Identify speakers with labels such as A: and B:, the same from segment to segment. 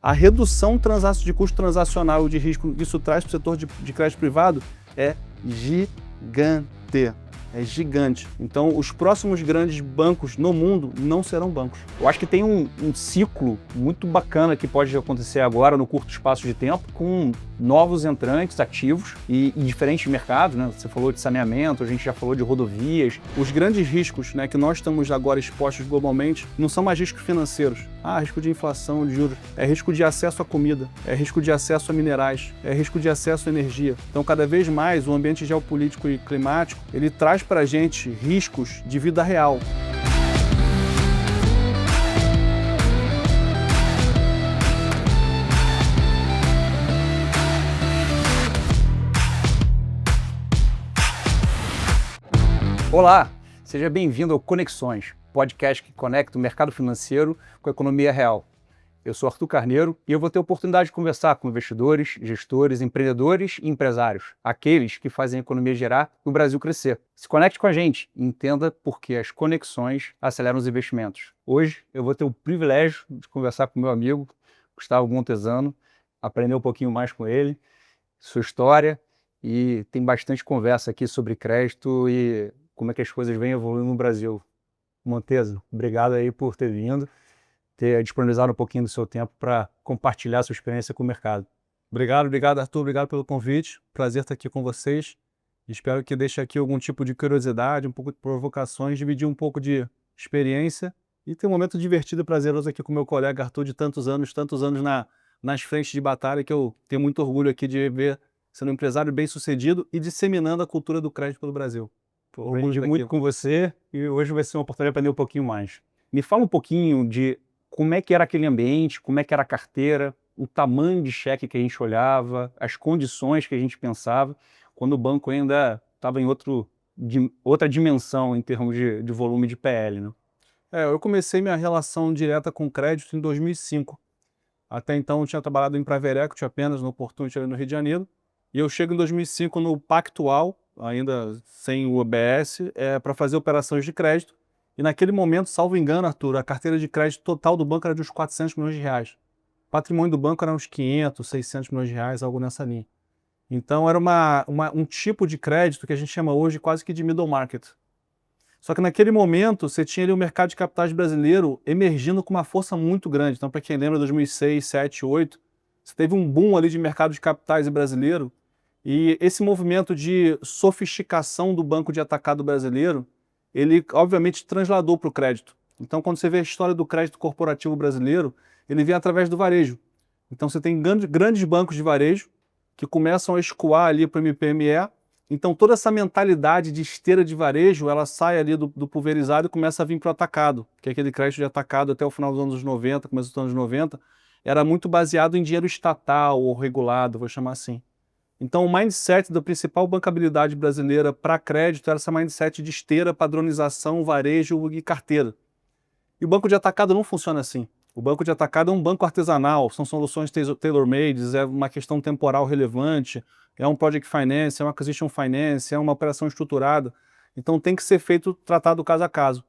A: A redução de custo transacional e de risco que isso traz para o setor de crédito privado é gigante. É gigante. Então, os próximos grandes bancos no mundo não serão bancos.
B: Eu acho que tem um ciclo muito bacana que pode acontecer agora no curto espaço de tempo, com novos entrantes ativos e diferentes mercados, né? Você falou de saneamento, a gente já falou de rodovias.
A: Os grandes riscos, né, que nós estamos agora expostos globalmente não são mais riscos financeiros. Risco de inflação, de juros. É risco de acesso à comida, é risco de acesso a minerais, é risco de acesso à energia. Então, cada vez mais, o ambiente geopolítico e climático, ele traz para a gente riscos de vida real.
B: Olá, seja bem-vindo ao Conexões, podcast que conecta o mercado financeiro com a economia real. Eu sou Arthur Carneiro e eu vou ter a oportunidade de conversar com investidores, gestores, empreendedores e empresários, aqueles que fazem a economia girar e o Brasil crescer. Se conecte com a gente e entenda por que as conexões aceleram os investimentos. Hoje eu vou ter o privilégio de conversar com meu amigo Gustavo Montesano, aprender um pouquinho mais com ele, sua história, e tem bastante conversa aqui sobre crédito e como é que as coisas vêm evoluindo no Brasil. Montesa, obrigado aí por ter vindo, ter disponibilizado um pouquinho do seu tempo para compartilhar a sua experiência com o mercado.
A: Obrigado, Arthur, obrigado pelo convite, prazer estar aqui com vocês. Espero que deixe aqui algum tipo de curiosidade, um pouco de provocações, dividir um pouco de experiência e ter um momento divertido e prazeroso aqui com meu colega Arthur de tantos anos nas frentes de batalha, que eu tenho muito orgulho aqui de ver sendo um empresário bem-sucedido e disseminando a cultura do crédito pelo Brasil.
B: Aprendi muito com você e hoje vai ser uma oportunidade de aprender um pouquinho mais. Me fala um pouquinho de como é que era aquele ambiente, como é que era a carteira, o tamanho de cheque que a gente olhava, as condições que a gente pensava, quando o banco ainda estava em outra dimensão em termos de volume de PL, né?
A: Eu comecei minha relação direta com crédito em 2005. Até então eu tinha trabalhado em Private Equity apenas no Opportunity ali no Rio de Janeiro. E eu chego em 2005 no Pactual, ainda sem o OBS, para fazer operações de crédito. E naquele momento, salvo engano, Arthur, a carteira de crédito total do banco era de uns 400 milhões de reais. O patrimônio do banco era uns 500, 600 milhões de reais, algo nessa linha. Então era um tipo de crédito que a gente chama hoje quase que de middle market. Só que naquele momento você tinha ali o mercado de capitais brasileiro emergindo com uma força muito grande. Então, para quem lembra, 2006, 2007, 2008, você teve um boom ali de mercado de capitais brasileiro. E esse movimento de sofisticação do banco de atacado brasileiro, ele obviamente transladou para o crédito. Então, quando você vê a história do crédito corporativo brasileiro, ele vem através do varejo. Então, você tem grandes bancos de varejo que começam a escoar ali para o MPME. Então, toda essa mentalidade de esteira de varejo, ela sai ali do pulverizado e começa a vir para o atacado, que é aquele crédito de atacado até o final dos anos 90, começo dos anos 90, era muito baseado em dinheiro estatal ou regulado, vou chamar assim. Então, o mindset da principal bancabilidade brasileira para crédito era essa mindset de esteira, padronização, varejo e carteira. E o banco de atacado não funciona assim. O banco de atacado é um banco artesanal, são soluções tailor-made, é uma questão temporal relevante, é um project finance, é uma acquisition finance, é uma operação estruturada. Então, tem que ser tratado caso a caso.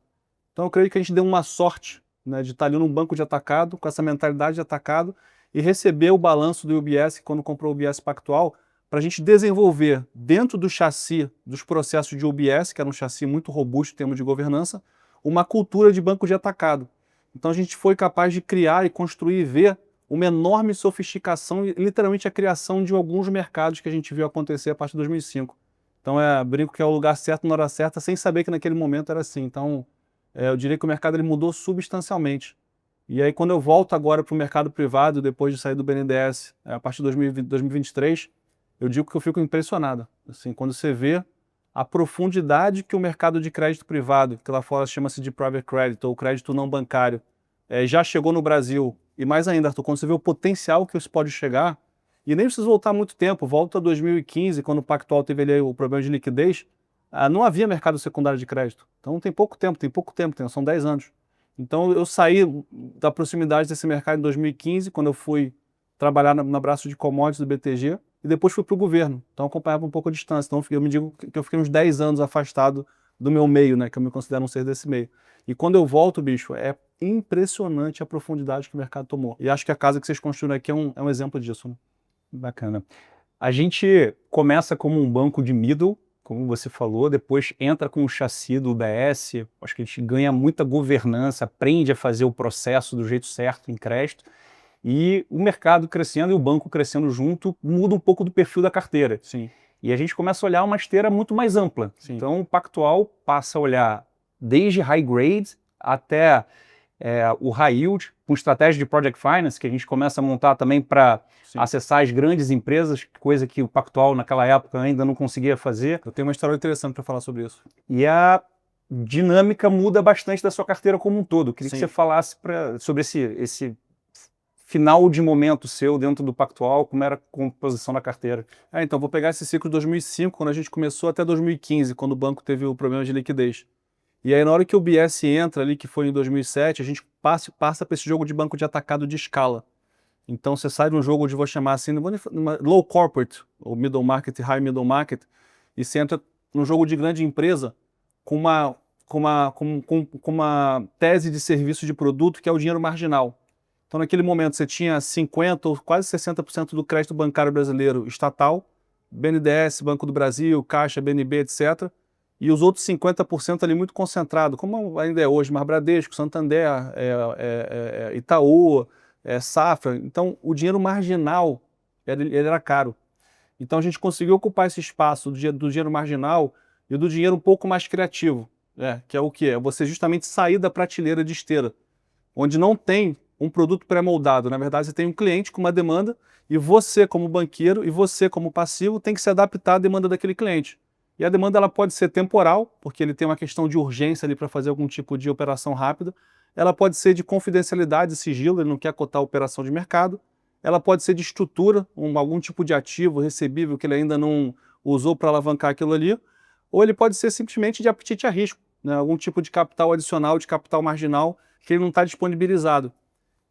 A: Então, eu creio que a gente deu uma sorte, né, de estar ali num banco de atacado, com essa mentalidade de atacado, e receber o balanço do UBS, quando comprou o UBS Pactual, para a gente desenvolver dentro do chassi dos processos de UBS, que era um chassi muito robusto em termos de governança, uma cultura de banco de atacado. Então a gente foi capaz de criar e construir e ver uma enorme sofisticação e literalmente a criação de alguns mercados que a gente viu acontecer a partir de 2005. Então brinco que é o lugar certo na hora certa, sem saber que naquele momento era assim. Então eu diria que o mercado ele mudou substancialmente. E aí quando eu volto agora para o mercado privado, depois de sair do BNDES, a partir de 2023, eu digo que eu fico impressionado, assim, quando você vê a profundidade que o mercado de crédito privado, que lá fora chama-se de private credit, ou crédito não bancário, já chegou no Brasil. E mais ainda, Arthur, quando você vê o potencial que isso pode chegar, e nem precisa voltar muito tempo, volta a 2015, quando o Pactual teve ali o problema de liquidez, não havia mercado secundário de crédito. Então tem pouco tempo, são 10 anos. Então eu saí da proximidade desse mercado em 2015, quando eu fui trabalhar no braço de commodities do BTG, e depois fui para o governo. Então acompanhava um pouco a distância. Então eu me digo que eu fiquei uns 10 anos afastado do meu meio, né, que eu me considero um ser desse meio. E quando eu volto, bicho, é impressionante a profundidade que o mercado tomou. E acho que a casa que vocês construíram aqui é um exemplo disso, né?
B: Bacana. A gente começa como um banco de middle, como você falou, depois entra com o chassi do UBS, acho que a gente ganha muita governança, aprende a fazer o processo do jeito certo em crédito, e o mercado crescendo e o banco crescendo junto muda um pouco do perfil da carteira.
A: Sim.
B: E a gente começa a olhar uma esteira muito mais ampla.
A: Sim.
B: Então o Pactual passa a olhar desde high grade até o high yield, com estratégia de project finance, que a gente começa a montar também para acessar as grandes empresas, coisa que o Pactual naquela época ainda não conseguia fazer.
A: Eu tenho uma história interessante para falar sobre isso.
B: E a dinâmica muda bastante da sua carteira como um todo. Eu queria
A: Sim.
B: que você falasse sobre esse final de momento seu dentro do Pactual, como era a composição da carteira.
A: Então vou pegar esse ciclo de 2005, quando a gente começou, até 2015, quando o banco teve o problema de liquidez. E aí na hora que o BS entra ali, que foi em 2007, a gente passa para esse jogo de banco de atacado de escala. Então você sai de um jogo de, vou chamar assim, numa low corporate, ou middle market, high middle market, e você entra num jogo de grande empresa com uma tese de serviço de produto que é o dinheiro marginal. Então naquele momento você tinha 50% ou quase 60% do crédito bancário brasileiro estatal, BNDES, Banco do Brasil, Caixa, BNB, etc., e os outros 50% ali muito concentrado, como ainda é hoje, mas Bradesco, Santander, Itaú, Safra. Então o dinheiro marginal ele era caro. Então a gente conseguiu ocupar esse espaço do dinheiro marginal e do dinheiro um pouco mais criativo, que é o quê? É você justamente sair da prateleira de esteira, onde não tem um produto pré-moldado. Na verdade, você tem um cliente com uma demanda e você, como banqueiro, e você, como passivo, tem que se adaptar à demanda daquele cliente. E a demanda ela pode ser temporal, porque ele tem uma questão de urgência ali para fazer algum tipo de operação rápida. Ela pode ser de confidencialidade e sigilo, ele não quer cotar a operação de mercado. Ela pode ser de estrutura, algum tipo de ativo recebível que ele ainda não usou para alavancar aquilo ali. Ou ele pode ser simplesmente de apetite a risco, né? Algum tipo de capital adicional, de capital marginal, que ele não está disponibilizado.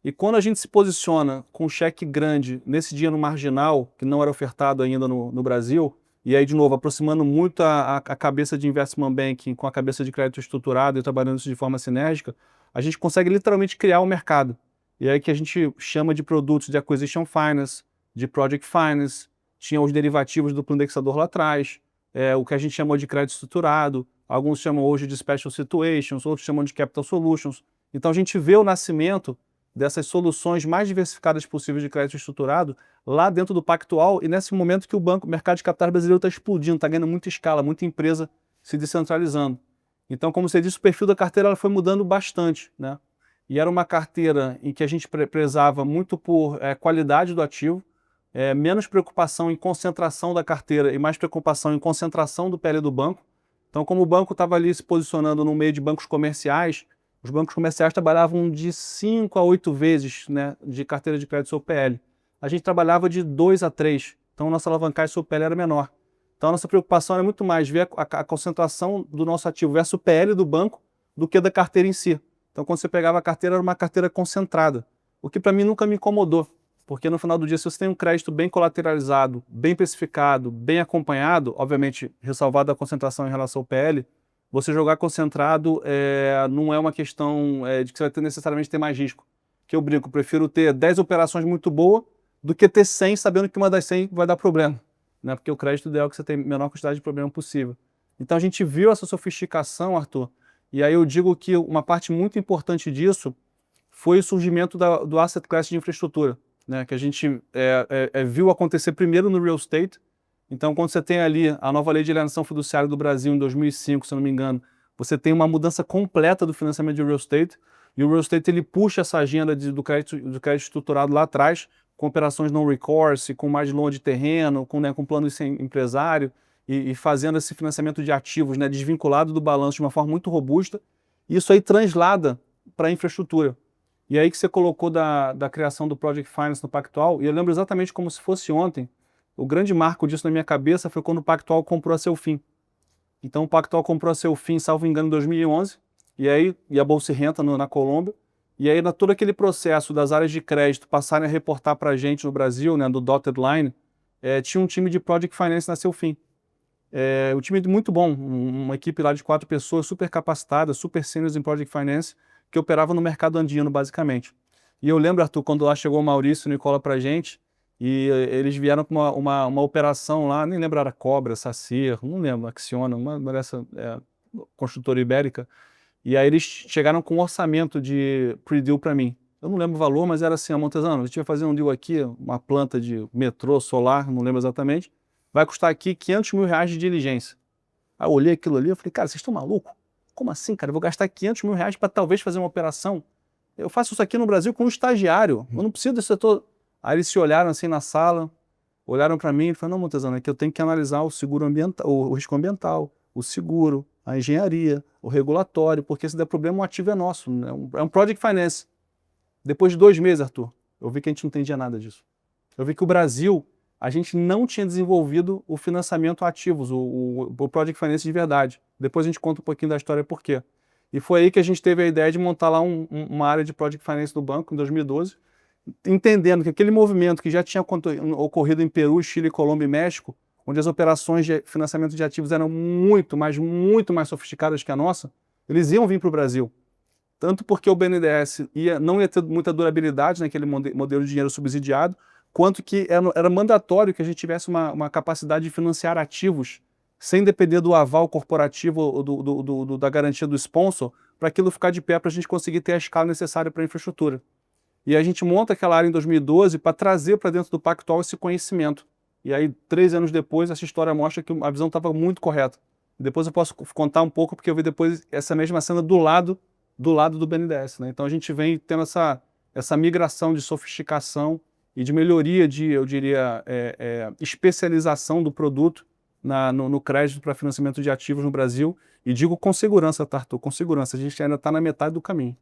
A: E quando a gente se posiciona com um cheque grande nesse dinheiro marginal, que não era ofertado ainda no Brasil, e aí, de novo, aproximando muito a cabeça de investment banking com a cabeça de crédito estruturado e trabalhando isso de forma sinérgica, a gente consegue literalmente criar um mercado. E aí que a gente chama de produtos de acquisition finance, de project finance, tinha os derivativos do indexador lá atrás, o que a gente chamou de crédito estruturado, alguns chamam hoje de special situations, outros chamam de capital solutions. Então a gente vê o nascimento dessas soluções mais diversificadas possíveis de crédito estruturado lá dentro do Pactual e nesse momento que o mercado de capitais brasileiro está explodindo, está ganhando muita escala, muita empresa se descentralizando. Então, como você disse, o perfil da carteira ela foi mudando bastante, né? E era uma carteira em que a gente prezava muito por qualidade do ativo, menos preocupação em concentração da carteira e mais preocupação em concentração do PL do banco. Então, como o banco estava ali se posicionando no meio de bancos comerciais, os bancos comerciais trabalhavam de 5 a 8 vezes, né, de carteira de crédito sobre PL. A gente trabalhava de 2 a 3, então a nossa alavancagem sobre PL era menor. Então a nossa preocupação era muito mais ver a concentração do nosso ativo versus o PL do banco do que da carteira em si. Então quando você pegava a carteira, era uma carteira concentrada, o que para mim nunca me incomodou, porque no final do dia, se você tem um crédito bem colateralizado, bem precificado, bem acompanhado, obviamente ressalvado a concentração em relação ao PL, você jogar concentrado não é uma questão de que você vai ter necessariamente ter mais risco. Que eu brinco, prefiro ter 10 operações muito boas do que ter 100 sabendo que uma das 100 vai dar problema, né? Porque o crédito ideal é que você tenha a menor quantidade de problema possível. Então a gente viu essa sofisticação, Arthur, e aí eu digo que uma parte muito importante disso foi o surgimento do asset class de infraestrutura, né? Que a gente viu acontecer primeiro no real estate. Então, quando você tem ali a nova lei de alienação fiduciária do Brasil em 2005, se eu não me engano, você tem uma mudança completa do financiamento de real estate, e o real estate ele puxa essa agenda do crédito estruturado lá atrás, com operações não recourse, com mais loan de terreno, com plano empresário, e fazendo esse financiamento de ativos, né, desvinculado do balanço de uma forma muito robusta. E isso aí translada para a infraestrutura. E aí que você colocou da criação do Project Finance no Pactual, e eu lembro exatamente como se fosse ontem. O grande marco disso na minha cabeça foi quando o Pactual comprou a Selfin. Então o Pactual comprou a Selfin, salvo engano, em 2011, e a Bolsa Renta na Colômbia, e aí todo aquele processo das áreas de crédito passarem a reportar para a gente no Brasil, né, do Dotted Line, tinha um time de Project Finance na Selfin. Um time muito bom, uma equipe lá de 4 pessoas, super capacitada, super seniors em Project Finance, que operava no mercado andino, basicamente. E eu lembro, Arthur, quando lá chegou o Maurício e o Nicola pra gente, e eles vieram com uma operação lá, nem lembro, era Cobra, Sacir, não lembro, Acciona, uma dessa construtora ibérica, e aí eles chegaram com um orçamento de pre-deal para mim. Eu não lembro o valor, mas era assim, Montezano, a gente vai fazer um deal aqui, uma planta de metrô, solar, não lembro exatamente, vai custar aqui 500 mil reais de diligência. Aí eu olhei aquilo ali, eu falei, cara, vocês estão malucos? Como assim, cara? Eu vou gastar 500 mil reais para talvez fazer uma operação? Eu faço isso aqui no Brasil com um estagiário, eu não preciso desse setor. Aí eles se olharam assim na sala, olharam para mim e falaram, não, Montezano, é que eu tenho que analisar o seguro ambiental, o risco ambiental, o seguro, a engenharia, o regulatório, porque se der problema o ativo é nosso, é um project finance. Depois de 2 meses, Arthur, eu vi que a gente não entendia nada disso. Eu vi que o Brasil, a gente não tinha desenvolvido o financiamento a ativos, o project finance de verdade. Depois a gente conta um pouquinho da história por quê. E foi aí que a gente teve a ideia de montar lá uma área de project finance do banco em 2012, entendendo que aquele movimento que já tinha ocorrido em Peru, Chile, Colômbia e México, onde as operações de financiamento de ativos eram muito mais sofisticadas que a nossa, eles iam vir para o Brasil. Tanto porque o BNDES não ia ter muita durabilidade naquele modelo de dinheiro subsidiado, quanto que era mandatório que a gente tivesse uma capacidade de financiar ativos sem depender do aval corporativo ou da garantia do sponsor, para aquilo ficar de pé, para a gente conseguir ter a escala necessária para a infraestrutura. E a gente monta aquela área em 2012 para trazer para dentro do Pactual esse conhecimento. E aí, 3 anos depois, essa história mostra que a visão estava muito correta. Depois eu posso contar um pouco, porque eu vi depois essa mesma cena do lado do BNDES. Né? Então a gente vem tendo essa migração de sofisticação e de melhoria de, eu diria, especialização do produto no crédito para financiamento de ativos no Brasil. E digo com segurança, tá, Arthur? Com segurança. A gente ainda está na metade do caminho.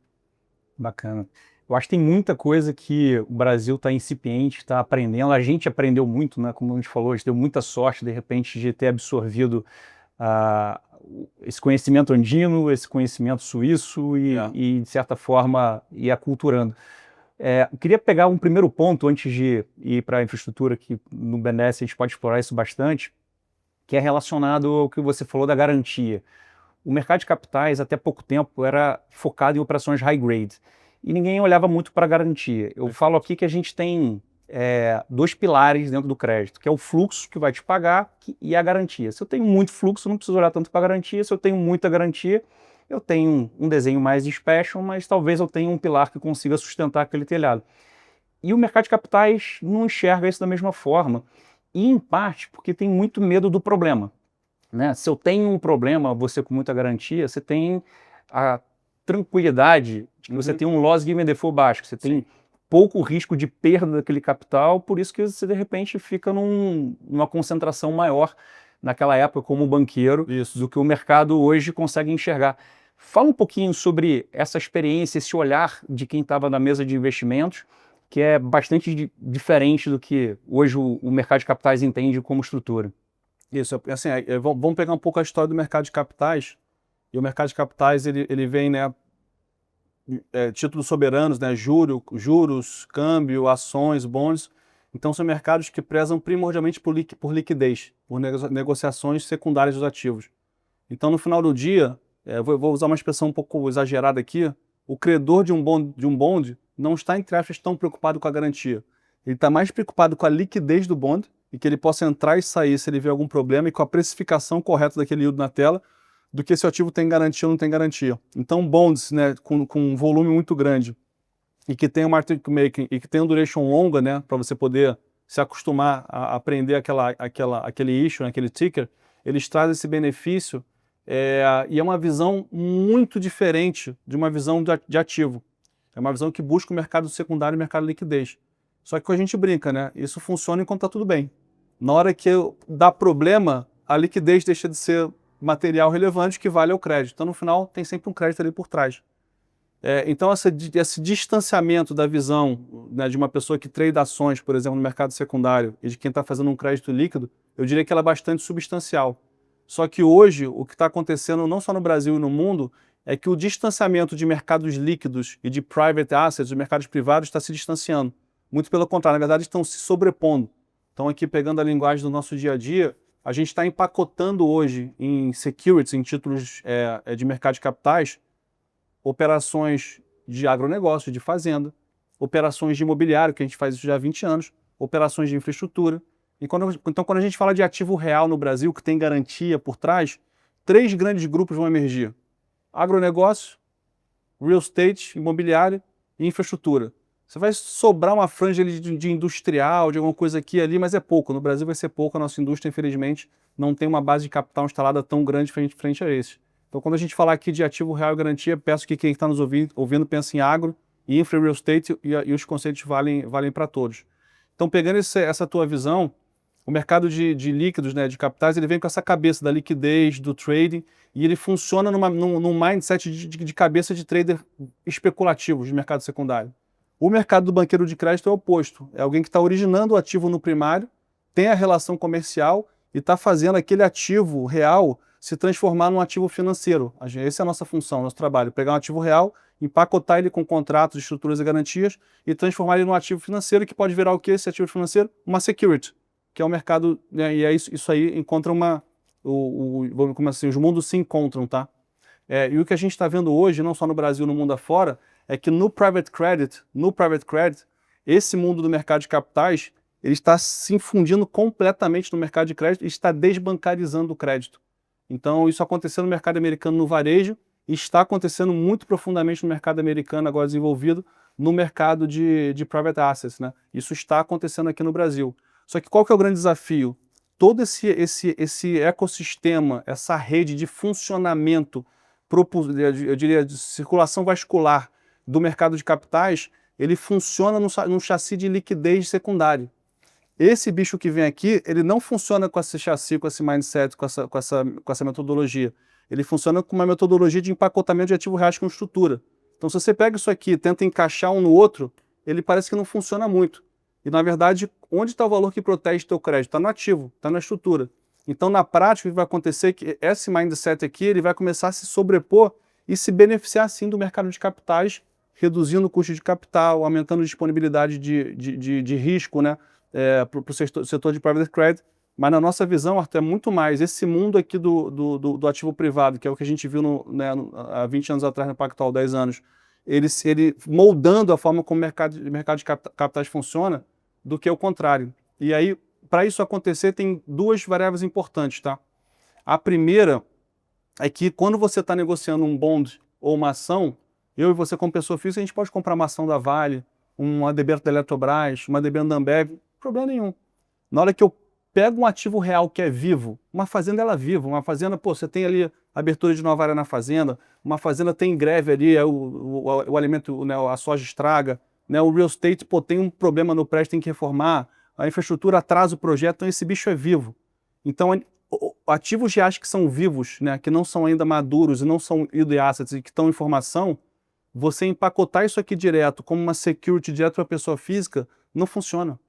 B: Bacana. Eu acho que tem muita coisa que o Brasil está incipiente, está aprendendo. A gente aprendeu muito, né? Como a gente falou, a gente deu muita sorte, de repente, de ter absorvido esse conhecimento andino, esse conhecimento suíço e de certa forma, ir aculturando. Eu queria pegar um primeiro ponto antes de ir para a infraestrutura, que no BNDES a gente pode explorar isso bastante, que é relacionado ao que você falou da garantia. O mercado de capitais, até pouco tempo, era focado em operações high grade. E ninguém olhava muito para a garantia. Eu falo aqui que a gente tem 2 pilares dentro do crédito, que é o fluxo que vai te pagar e a garantia. Se eu tenho muito fluxo, eu não preciso olhar tanto para a garantia. Se eu tenho muita garantia, eu tenho um desenho mais special, mas talvez eu tenha um pilar que consiga sustentar aquele telhado. E o mercado de capitais não enxerga isso da mesma forma. E, em parte, porque tem muito medo do problema. Né? Se eu tenho um problema, você com muita garantia, você tem a tranquilidade de que você tem um loss given default baixo, que você tem pouco risco de perda daquele capital, por isso que você de repente fica numa concentração maior naquela época como banqueiro do que o mercado hoje consegue enxergar. Fala um pouquinho sobre essa experiência, esse olhar de quem estava na mesa de investimentos, que é bastante diferente do que hoje o mercado de capitais entende como estrutura.
A: Isso, assim, vamos pegar um pouco a história do mercado de capitais. E o mercado de capitais, ele vem, né, títulos soberanos, né, juros, câmbio, ações, bonds. Então são mercados que prezam primordialmente por liquidez, por negociações secundárias dos ativos. Então no final do dia, vou usar uma expressão um pouco exagerada aqui, o credor de um bond não está, entre aspas, tão preocupado com a garantia. Ele está mais preocupado com a liquidez do bond e que ele possa entrar e sair se ele vê algum problema e com a precificação correta daquele yield na tela, do que se o ativo tem garantia ou não tem garantia. Então bonds, né, com um volume muito grande e que tem um market making e que tem uma duration longa, né, para você poder se acostumar a aprender aquele issue, aquele ticker, eles trazem esse benefício e é uma visão muito diferente de uma visão de ativo. É uma visão que busca o mercado secundário e o mercado de liquidez. Só que a gente brinca, né? Isso funciona enquanto está tudo bem. Na hora que dá problema, a liquidez deixa de ser material relevante que vale ao crédito. Então, no final, tem sempre um crédito ali por trás. Então, esse distanciamento da visão, né, de uma pessoa que trade ações, por exemplo, no mercado secundário, e de quem está fazendo um crédito líquido, eu diria que ela é bastante substancial. Só que hoje, o que está acontecendo, não só no Brasil e no mundo, é que o distanciamento de mercados líquidos e de private assets, de mercados privados, está se distanciando. Muito pelo contrário, na verdade, estão se sobrepondo. Então, aqui, pegando a linguagem do nosso dia a dia, a gente está empacotando hoje em securities, em títulos de mercado de capitais, operações de agronegócio, de fazenda, operações de imobiliário, que a gente faz isso já há 20 anos, operações de infraestrutura. Então, quando a gente fala de ativo real no Brasil, que tem garantia por trás, 3 grandes grupos vão emergir: agronegócio, real estate, imobiliário e infraestrutura. Você vai sobrar uma franja ali de industrial, de alguma coisa aqui e ali, mas é pouco. No Brasil vai ser pouco, a nossa indústria, infelizmente, não tem uma base de capital instalada tão grande frente a esse. Então, quando a gente falar aqui de ativo real e garantia, peço que quem está nos ouvindo pense em agro, infra e real estate, e os conceitos valem para todos. Então, pegando essa tua visão, o mercado de líquidos, né, de capitais, ele vem com essa cabeça da liquidez, do trading, e ele funciona num mindset de cabeça de trader especulativo de mercado secundário. O mercado do banqueiro de crédito é o oposto. É alguém que está originando o ativo no primário, tem a relação comercial e está fazendo aquele ativo real se transformar num ativo financeiro. Essa é a nossa função, nosso trabalho. Pegar um ativo real, empacotar ele com contratos, estruturas e garantias e transformar ele num ativo financeiro, que pode virar o que esse ativo financeiro? Uma security, que é o mercado, né, e é isso aí encontra como assim, os mundos se encontram, tá? E o que a gente está vendo hoje, não só no Brasil, no mundo afora, é que no private credit, esse mundo do mercado de capitais, ele está se infundindo completamente no mercado de crédito e está desbancarizando o crédito. Então, isso aconteceu no mercado americano no varejo e está acontecendo muito profundamente no mercado americano agora desenvolvido, no mercado de private assets, né? Isso está acontecendo aqui no Brasil. Só que qual que é o grande desafio? Todo esse ecossistema, essa rede de funcionamento, eu diria, de circulação vascular do mercado de capitais, ele funciona num chassi de liquidez secundário. Esse bicho que vem aqui, ele não funciona com esse chassi, com esse mindset, com essa metodologia. Ele funciona com uma metodologia de empacotamento de ativo reais com estrutura. Então, se você pega isso aqui e tenta encaixar um no outro, ele parece que não funciona muito. E, na verdade, onde está o valor que protege o teu crédito? Está no ativo, está na estrutura. Então, na prática, o que vai acontecer é que esse mindset aqui ele vai começar a se sobrepor e se beneficiar, sim, do mercado de capitais, reduzindo o custo de capital, aumentando a disponibilidade de risco, né, para o setor de private credit. Mas, na nossa visão, Arthur, é muito mais esse mundo aqui do ativo privado, que é o que a gente viu há 20 anos atrás no Pactual, 10 anos, ele moldando a forma como o mercado de capitais funciona, do que o contrário. E aí, para isso acontecer, tem 2 variáveis importantes, tá? A primeira é que quando você está negociando um bond ou uma ação, eu e você como pessoa física, a gente pode comprar uma ação da Vale, uma debênture da Eletrobras, uma debênture da Ambev, problema nenhum. Na hora que eu pego um ativo real que é vivo, uma fazenda ela é viva, uma fazenda, pô, você tem ali abertura de nova área na fazenda, uma fazenda tem greve ali, o alimento, né, a soja estraga, né, o real estate, pô, tem um problema no prédio, tem que reformar, a infraestrutura atrasa o projeto, então esse bicho é vivo. Então, ativos reais que são vivos, né, que não são ainda maduros e não são yield assets e que estão em formação, você empacotar isso aqui direto como uma security direto para a pessoa física, não funciona.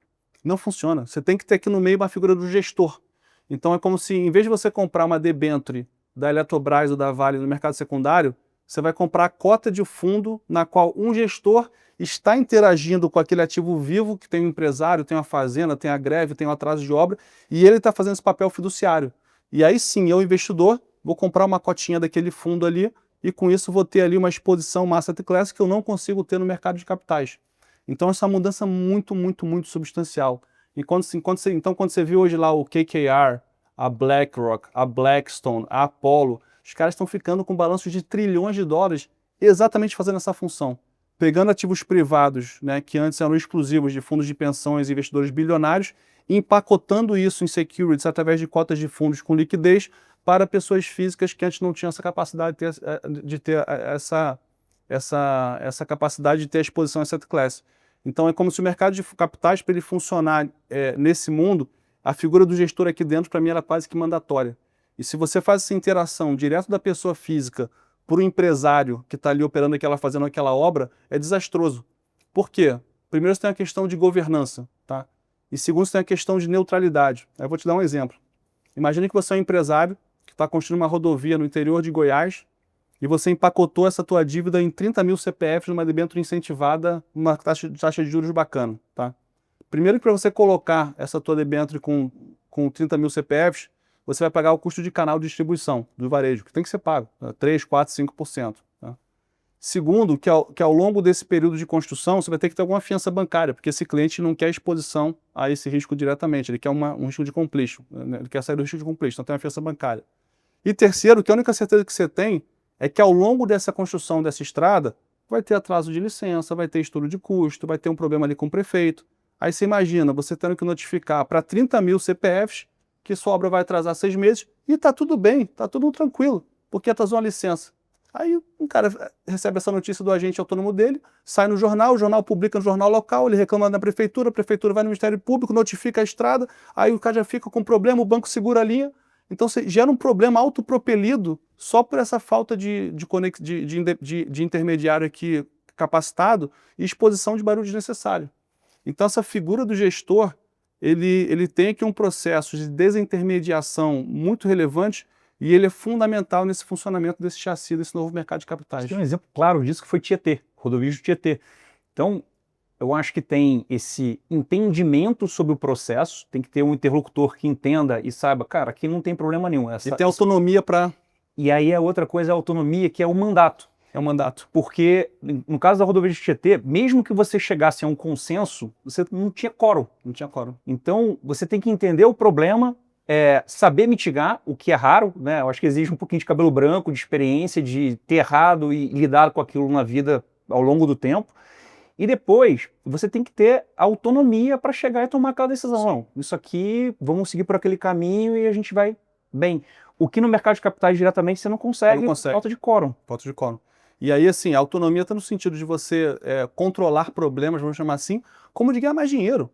A: Não funciona. Você tem que ter aqui no meio uma figura do gestor. Então é como se, em vez de você comprar uma debênture da Eletrobras ou da Vale no mercado secundário, você vai comprar a cota de fundo na qual um gestor está interagindo com aquele ativo vivo, que tem um empresário, tem uma fazenda, tem a greve, tem um atraso de obra, e ele está fazendo esse papel fiduciário. E aí sim, eu, investidor, vou comprar uma cotinha daquele fundo ali, e com isso vou ter ali uma exposição, uma asset class que eu não consigo ter no mercado de capitais. Então essa mudança é muito, muito, muito substancial. Então quando você viu hoje lá o KKR, a BlackRock, a Blackstone, a Apollo, os caras estão ficando com balanços de trilhões de dólares exatamente fazendo essa função. Pegando ativos privados, né, que antes eram exclusivos de fundos de pensões e investidores bilionários, e empacotando isso em securities através de cotas de fundos com liquidez para pessoas físicas que antes não tinham essa capacidade de ter essa capacidade de ter a exposição a asset class. Então é como se o mercado de capitais, para ele funcionar nesse mundo, a figura do gestor aqui dentro, para mim, era quase que mandatória. E se você faz essa interação direto da pessoa física para o empresário que está ali operando fazendo aquela obra, é desastroso. Por quê? Primeiro, você tem a questão de governança, tá? E segundo, você tem a questão de neutralidade. Aí eu vou te dar um exemplo. Imagine que você é um empresário que está construindo uma rodovia no interior de Goiás e você empacotou essa tua dívida em 30 mil CPFs numa debênture incentivada, uma taxa de juros bacana, tá? Primeiro que para você colocar essa tua debênture com 30 mil CPFs, você vai pagar o custo de canal de distribuição do varejo, que tem que ser pago, 3, 4, 5%. Tá? Segundo, que ao longo desse período de construção, você vai ter que ter alguma fiança bancária, porque esse cliente não quer exposição a esse risco diretamente, ele quer um risco de completion, né? Ele quer sair do risco de completion, então tem uma fiança bancária. E terceiro, que a única certeza que você tem é que ao longo dessa construção dessa estrada, vai ter atraso de licença, vai ter estudo de custo, vai ter um problema ali com o prefeito. Aí você imagina, você tendo que notificar para 30 mil CPFs que sua obra vai atrasar 6 meses e tá tudo bem, tá tudo tranquilo, porque atrasou uma licença. Aí um cara recebe essa notícia do agente autônomo dele, sai no jornal, o jornal publica no jornal local, ele reclama na prefeitura, a prefeitura vai no Ministério Público, notifica a estrada, aí o cara já fica com problema, o banco segura a linha. Então você gera um problema autopropelido só por essa falta de intermediário aqui capacitado e exposição de barulho desnecessário. Então essa figura do gestor, ele tem aqui um processo de desintermediação muito relevante e ele é fundamental nesse funcionamento desse chassi, desse novo mercado de capitais.
B: Tem um exemplo claro disso que foi Tietê, rodovias do Tietê. Então, eu acho que tem esse entendimento sobre o processo, tem que ter um interlocutor que entenda e saiba, cara, aqui não tem problema nenhum.
A: E tem autonomia para...
B: E aí a outra coisa é a autonomia, que é o mandato.
A: É o mandato.
B: Porque, no caso da rodovia de Tietê, mesmo que você chegasse a um consenso, você não tinha quórum.
A: Não tinha quórum.
B: Então, você tem que entender o problema, saber mitigar, o que é raro, né? Eu acho que exige um pouquinho de cabelo branco, de experiência, de ter errado e lidado com aquilo na vida ao longo do tempo. E depois, você tem que ter autonomia para chegar e tomar aquela decisão. Não, isso aqui, vamos seguir por aquele caminho e a gente vai bem. O que no mercado de capitais diretamente você não consegue, falta de quórum.
A: Falta de quórum. E aí, assim, a autonomia está no sentido de você controlar problemas, vamos chamar assim, como de ganhar mais dinheiro.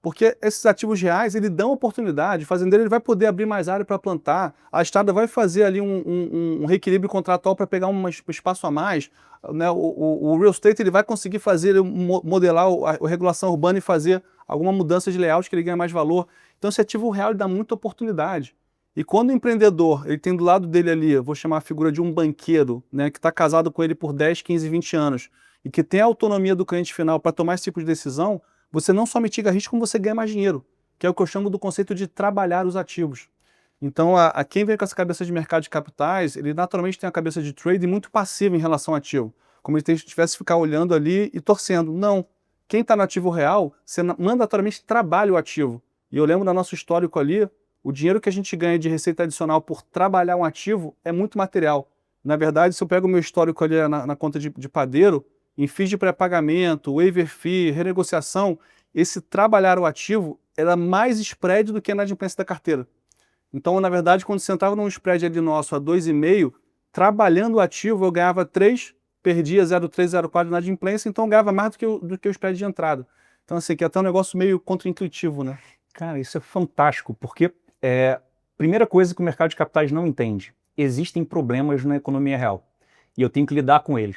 A: Porque esses ativos reais, ele dão oportunidade, o fazendeiro ele vai poder abrir mais área para plantar, a estrada vai fazer ali um reequilíbrio contratual para pegar um espaço a mais, né? O real estate ele vai conseguir fazer, modelar a regulação urbana e fazer alguma mudança de layout que ele ganha mais valor. Então esse ativo real ele dá muita oportunidade. E quando o empreendedor, ele tem do lado dele ali, eu vou chamar a figura de um banqueiro, né, que está casado com ele por 10, 15, 20 anos, e que tem a autonomia do cliente final para tomar esse tipo de decisão, você não só mitiga risco, como você ganha mais dinheiro, que é o que eu chamo do conceito de trabalhar os ativos. Então, quem vem com essa cabeça de mercado de capitais, ele naturalmente tem a cabeça de trade muito passiva em relação ao ativo, como ele tivesse que ficar olhando ali e torcendo. Não. Quem está no ativo real, você mandatoriamente trabalha o ativo. E eu lembro do nosso histórico ali, o dinheiro que a gente ganha de receita adicional por trabalhar um ativo é muito material. Na verdade, se eu pego o meu histórico ali na conta de padeiro, em FIIs de pré-pagamento, waiver fee, renegociação, esse trabalhar o ativo era mais spread do que a inadimplência da carteira. Então, na verdade, quando você entrava num spread ali nosso a 2,5, trabalhando o ativo eu ganhava 3, perdia 0,3, 0,4 de inadimplência, então eu ganhava mais do que o spread de entrada. Então, assim, que é até um negócio meio contraintuitivo, né?
B: Cara, isso é fantástico, porque primeira coisa que o mercado de capitais não entende, existem problemas na economia real, e eu tenho que lidar com eles.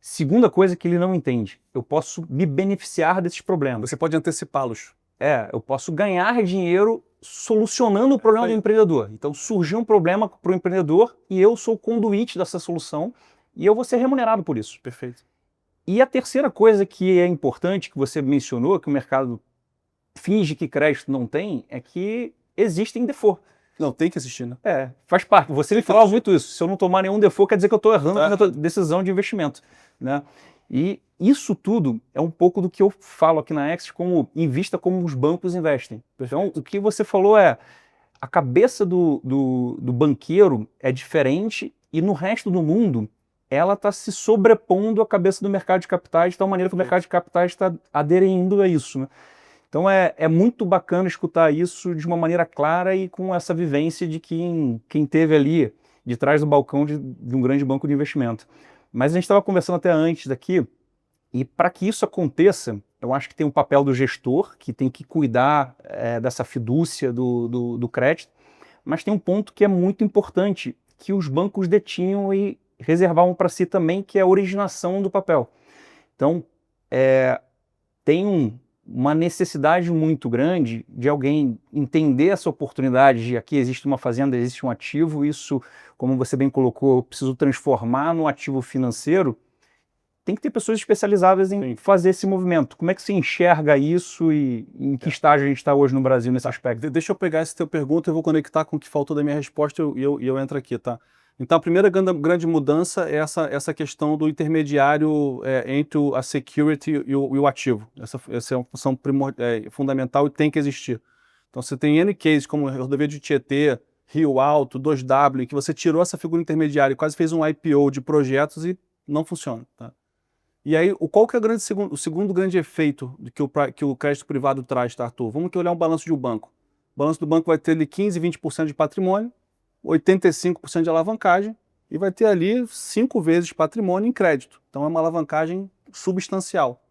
B: Segunda coisa que ele não entende, eu posso me beneficiar desses problemas.
A: Você pode antecipá-los.
B: Eu posso ganhar dinheiro solucionando o problema do empreendedor. Então surgiu um problema para o empreendedor e eu sou o conduíte dessa solução e eu vou ser remunerado por isso.
A: Perfeito.
B: E a terceira coisa que é importante, que você mencionou, que o mercado finge que crédito não tem, é que existem default.
A: Não, tem que existir, né?
B: Faz parte. Você me falava muito isso. Se eu não tomar nenhum default, quer dizer que eu estou errando na minha decisão de investimento, né? E isso tudo é um pouco do que eu falo aqui na Axis, como invista como os bancos investem. Então, o que você falou a cabeça do banqueiro é diferente e no resto do mundo ela está se sobrepondo à cabeça do mercado de capitais de tal maneira que o mercado de capitais está aderindo a isso, né? Então é muito bacana escutar isso de uma maneira clara e com essa vivência de quem teve ali de trás do balcão de um grande banco de investimento. Mas a gente estava conversando até antes daqui, e para que isso aconteça, eu acho que tem um papel do gestor, que tem que cuidar dessa fidúcia do crédito, mas tem um ponto que é muito importante, que os bancos detinham e reservavam para si também, que é a originação do papel. Então, tem uma necessidade muito grande de alguém entender essa oportunidade de aqui existe uma fazenda, existe um ativo, isso, como você bem colocou, eu preciso transformar no ativo financeiro. Tem que ter pessoas especializadas em fazer esse movimento. Como é que você enxerga isso e em que estágio a gente está hoje no Brasil nesse aspecto?
A: Deixa eu pegar essa teu pergunta e eu vou conectar com o que faltou da minha resposta e eu entro aqui, tá? Então, a primeira grande mudança é essa questão do intermediário entre a security e o ativo. Essa é uma função fundamental e tem que existir. Então, você tem N cases como Rodovia de Tietê, Rio Alto, 2W, que você tirou essa figura intermediária e quase fez um IPO de projetos e não funciona. Tá? E aí, qual que é o segundo grande efeito que o crédito privado traz, tá, Arthur? Vamos olhar um balanço de um banco. O balanço do banco vai ter ali 15, 20% de patrimônio, 85% de alavancagem e vai ter ali 5 vezes patrimônio em crédito. Então é uma alavancagem substancial.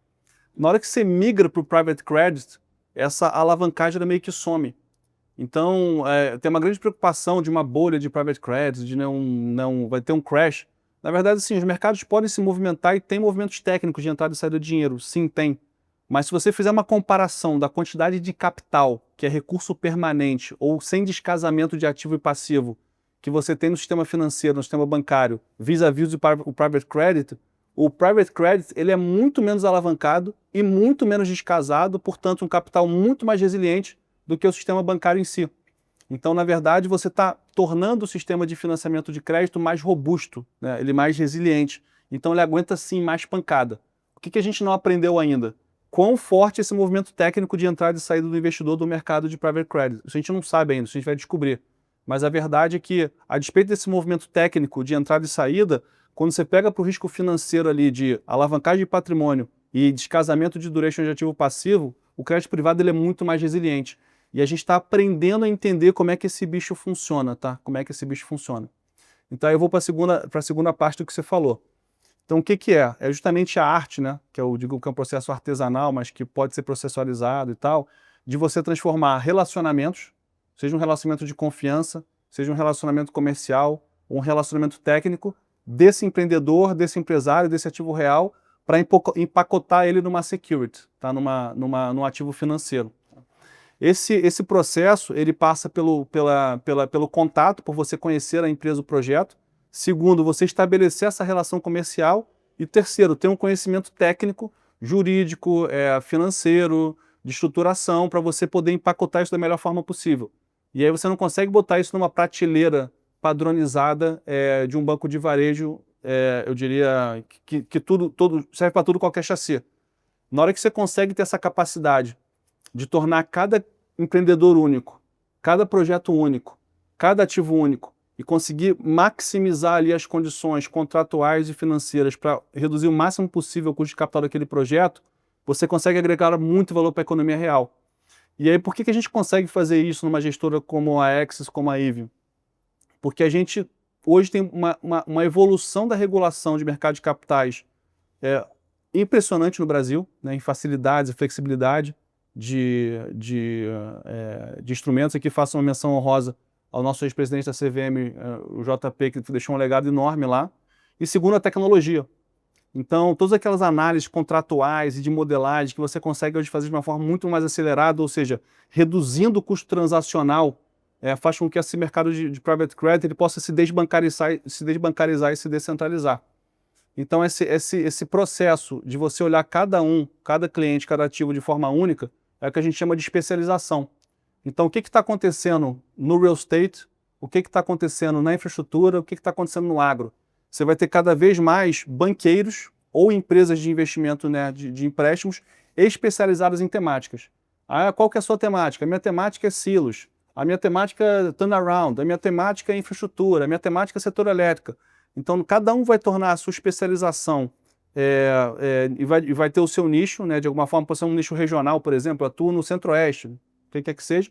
A: Na hora que você migra para o private credit, essa alavancagem meio que some. Então tem uma grande preocupação de uma bolha de private credit, de não vai ter um crash. Na verdade, sim, os mercados podem se movimentar e tem movimentos técnicos de entrada e saída de dinheiro. Sim, tem. Mas se você fizer uma comparação da quantidade de capital, que é recurso permanente, ou sem descasamento de ativo e passivo, que você tem no sistema financeiro, no sistema bancário, vis-à-vis o private credit ele é muito menos alavancado e muito menos descasado, portanto um capital muito mais resiliente do que o sistema bancário em si. Então, na verdade, você está tornando o sistema de financiamento de crédito mais robusto, né? Ele mais resiliente. Então ele aguenta sim mais pancada. O que a gente não aprendeu ainda? Quão forte é esse movimento técnico de entrada e saída do investidor do mercado de private credit. Isso a gente não sabe ainda, isso a gente vai descobrir. Mas a verdade é que, a despeito desse movimento técnico de entrada e saída, quando você pega para o risco financeiro ali de alavancagem de patrimônio e descasamento de duration de ativo passivo, o crédito privado ele é muito mais resiliente. E a gente está aprendendo a entender como é que esse bicho funciona, tá? Como é que esse bicho funciona. Então aí eu vou para a segunda parte do que você falou. Então, o que é? É justamente a arte, né? Que eu digo que é um processo artesanal, mas que pode ser processualizado e tal, de você transformar relacionamentos, seja um relacionamento de confiança, seja um relacionamento comercial, ou um relacionamento técnico, desse empreendedor, desse empresário, desse ativo real, para empacotar ele numa security, tá? Num ativo financeiro. Esse processo, ele passa pelo contato, por você conhecer a empresa, o projeto. Segundo, você estabelecer essa relação comercial. E terceiro, ter um conhecimento técnico, jurídico, financeiro, de estruturação, para você poder empacotar isso da melhor forma possível. E aí você não consegue botar isso numa prateleira padronizada de um banco de varejo, eu diria que tudo serve para tudo, qualquer chassi. Na hora que você consegue ter essa capacidade de tornar cada empreendedor único, cada projeto único, cada ativo único, e conseguir maximizar ali as condições contratuais e financeiras para reduzir o máximo possível o custo de capital daquele projeto, você consegue agregar muito valor para a economia real. E aí, por que a gente consegue fazer isso numa gestora como a Axis, como a Evian? Porque a gente hoje tem uma evolução da regulação de mercado de capitais impressionante no Brasil, né, em facilidades e flexibilidade de instrumentos. Aqui faço uma menção honrosa ao nosso ex-presidente da CVM, o JP, que deixou um legado enorme lá. E segundo, a tecnologia. Então, todas aquelas análises contratuais e de modelagem que você consegue hoje fazer de uma forma muito mais acelerada, ou seja, reduzindo o custo transacional, faz com que esse mercado de private credit ele possa se desbancarizar e se descentralizar. Então, esse processo de você olhar cada cliente, cada ativo de forma única, é o que a gente chama de especialização. Então, o que está acontecendo no real estate, o que está acontecendo na infraestrutura, o que está acontecendo no agro? Você vai ter cada vez mais banqueiros ou empresas de investimento, né, de empréstimos especializadas em temáticas. Qual que é a sua temática? A minha temática é silos, a minha temática é turnaround, a minha temática é infraestrutura, a minha temática é setor elétrico. Então, cada um vai tornar a sua especialização e vai ter o seu nicho, né, de alguma forma, pode ser um nicho regional, por exemplo, atua no centro-oeste, o que quer que seja.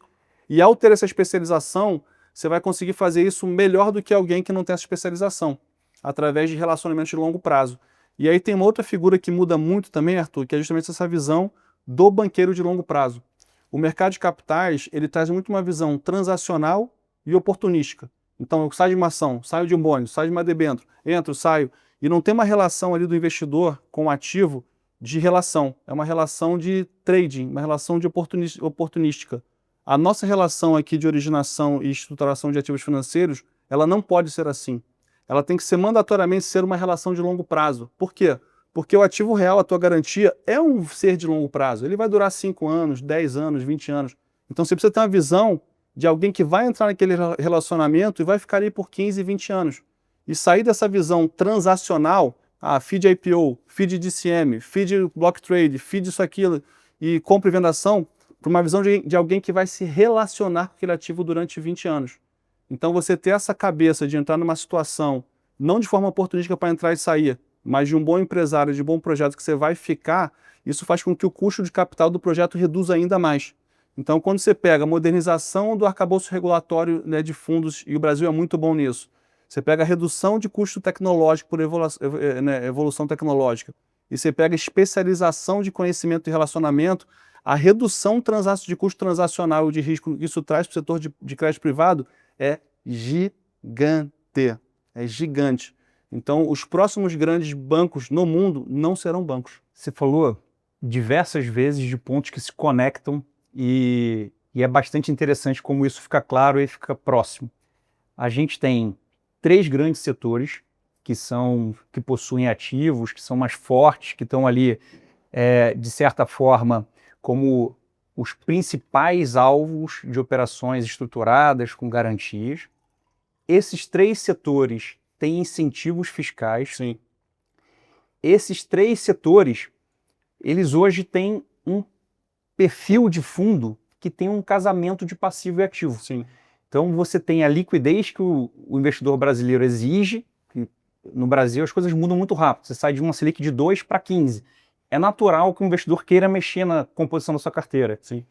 A: E ao ter essa especialização, você vai conseguir fazer isso melhor do que alguém que não tem essa especialização, através de relacionamentos de longo prazo. E aí tem uma outra figura que muda muito também, Arthur, que é justamente essa visão do banqueiro de longo prazo. O mercado de capitais, ele traz muito uma visão transacional e oportunística. Então, eu saio de uma ação, saio de um bônus, saio de uma debênture, entro, saio, e não tem uma relação ali do investidor com o ativo de relação. É uma relação de trading, uma relação de oportunística. A nossa relação aqui de originação e estruturação de ativos financeiros, ela não pode ser assim. Ela tem que ser mandatoriamente ser uma relação de longo prazo. Por quê? Porque o ativo real, a tua garantia, é um ser de longo prazo. Ele vai durar 5 anos, 10 anos, 20 anos. Então você precisa ter uma visão de alguém que vai entrar naquele relacionamento e vai ficar ali por 15, 20 anos. e sair dessa visão transacional, feed IPO, feed DCM, feed block trade, feed isso, aquilo, e compra e venda ação, para uma visão de alguém que vai se relacionar com aquele ativo durante 20 anos. Então você ter essa cabeça de entrar numa situação, não de forma oportunística para entrar e sair, mas de um bom empresário, de um bom projeto que você vai ficar, isso faz com que o custo de capital do projeto reduza ainda mais. Então quando você pega a modernização do arcabouço regulatório, né, de fundos, e o Brasil é muito bom nisso, você pega a redução de custo tecnológico por evolução tecnológica, e você pega a especialização de conhecimento e relacionamento, a redução de custo transacional e de risco que isso traz para o setor de crédito privado é gigante. É gigante. Então, os próximos grandes bancos no mundo não serão bancos.
B: Você falou diversas vezes de pontos que se conectam e é bastante interessante como isso fica claro e fica próximo. A gente tem 3 grandes setores que possuem ativos, que são mais fortes, que estão ali, de certa forma, como os principais alvos de operações estruturadas com garantias. Esses 3 setores têm incentivos fiscais.
A: Sim.
B: Esses 3 setores, eles hoje têm um perfil de fundo que tem um casamento de passivo e ativo.
A: Sim.
B: Então você tem a liquidez que o investidor brasileiro exige, que no Brasil as coisas mudam muito rápido, você sai de uma Selic de 2 para 15. É natural que o investidor queira mexer na composição da sua carteira.
A: Sim.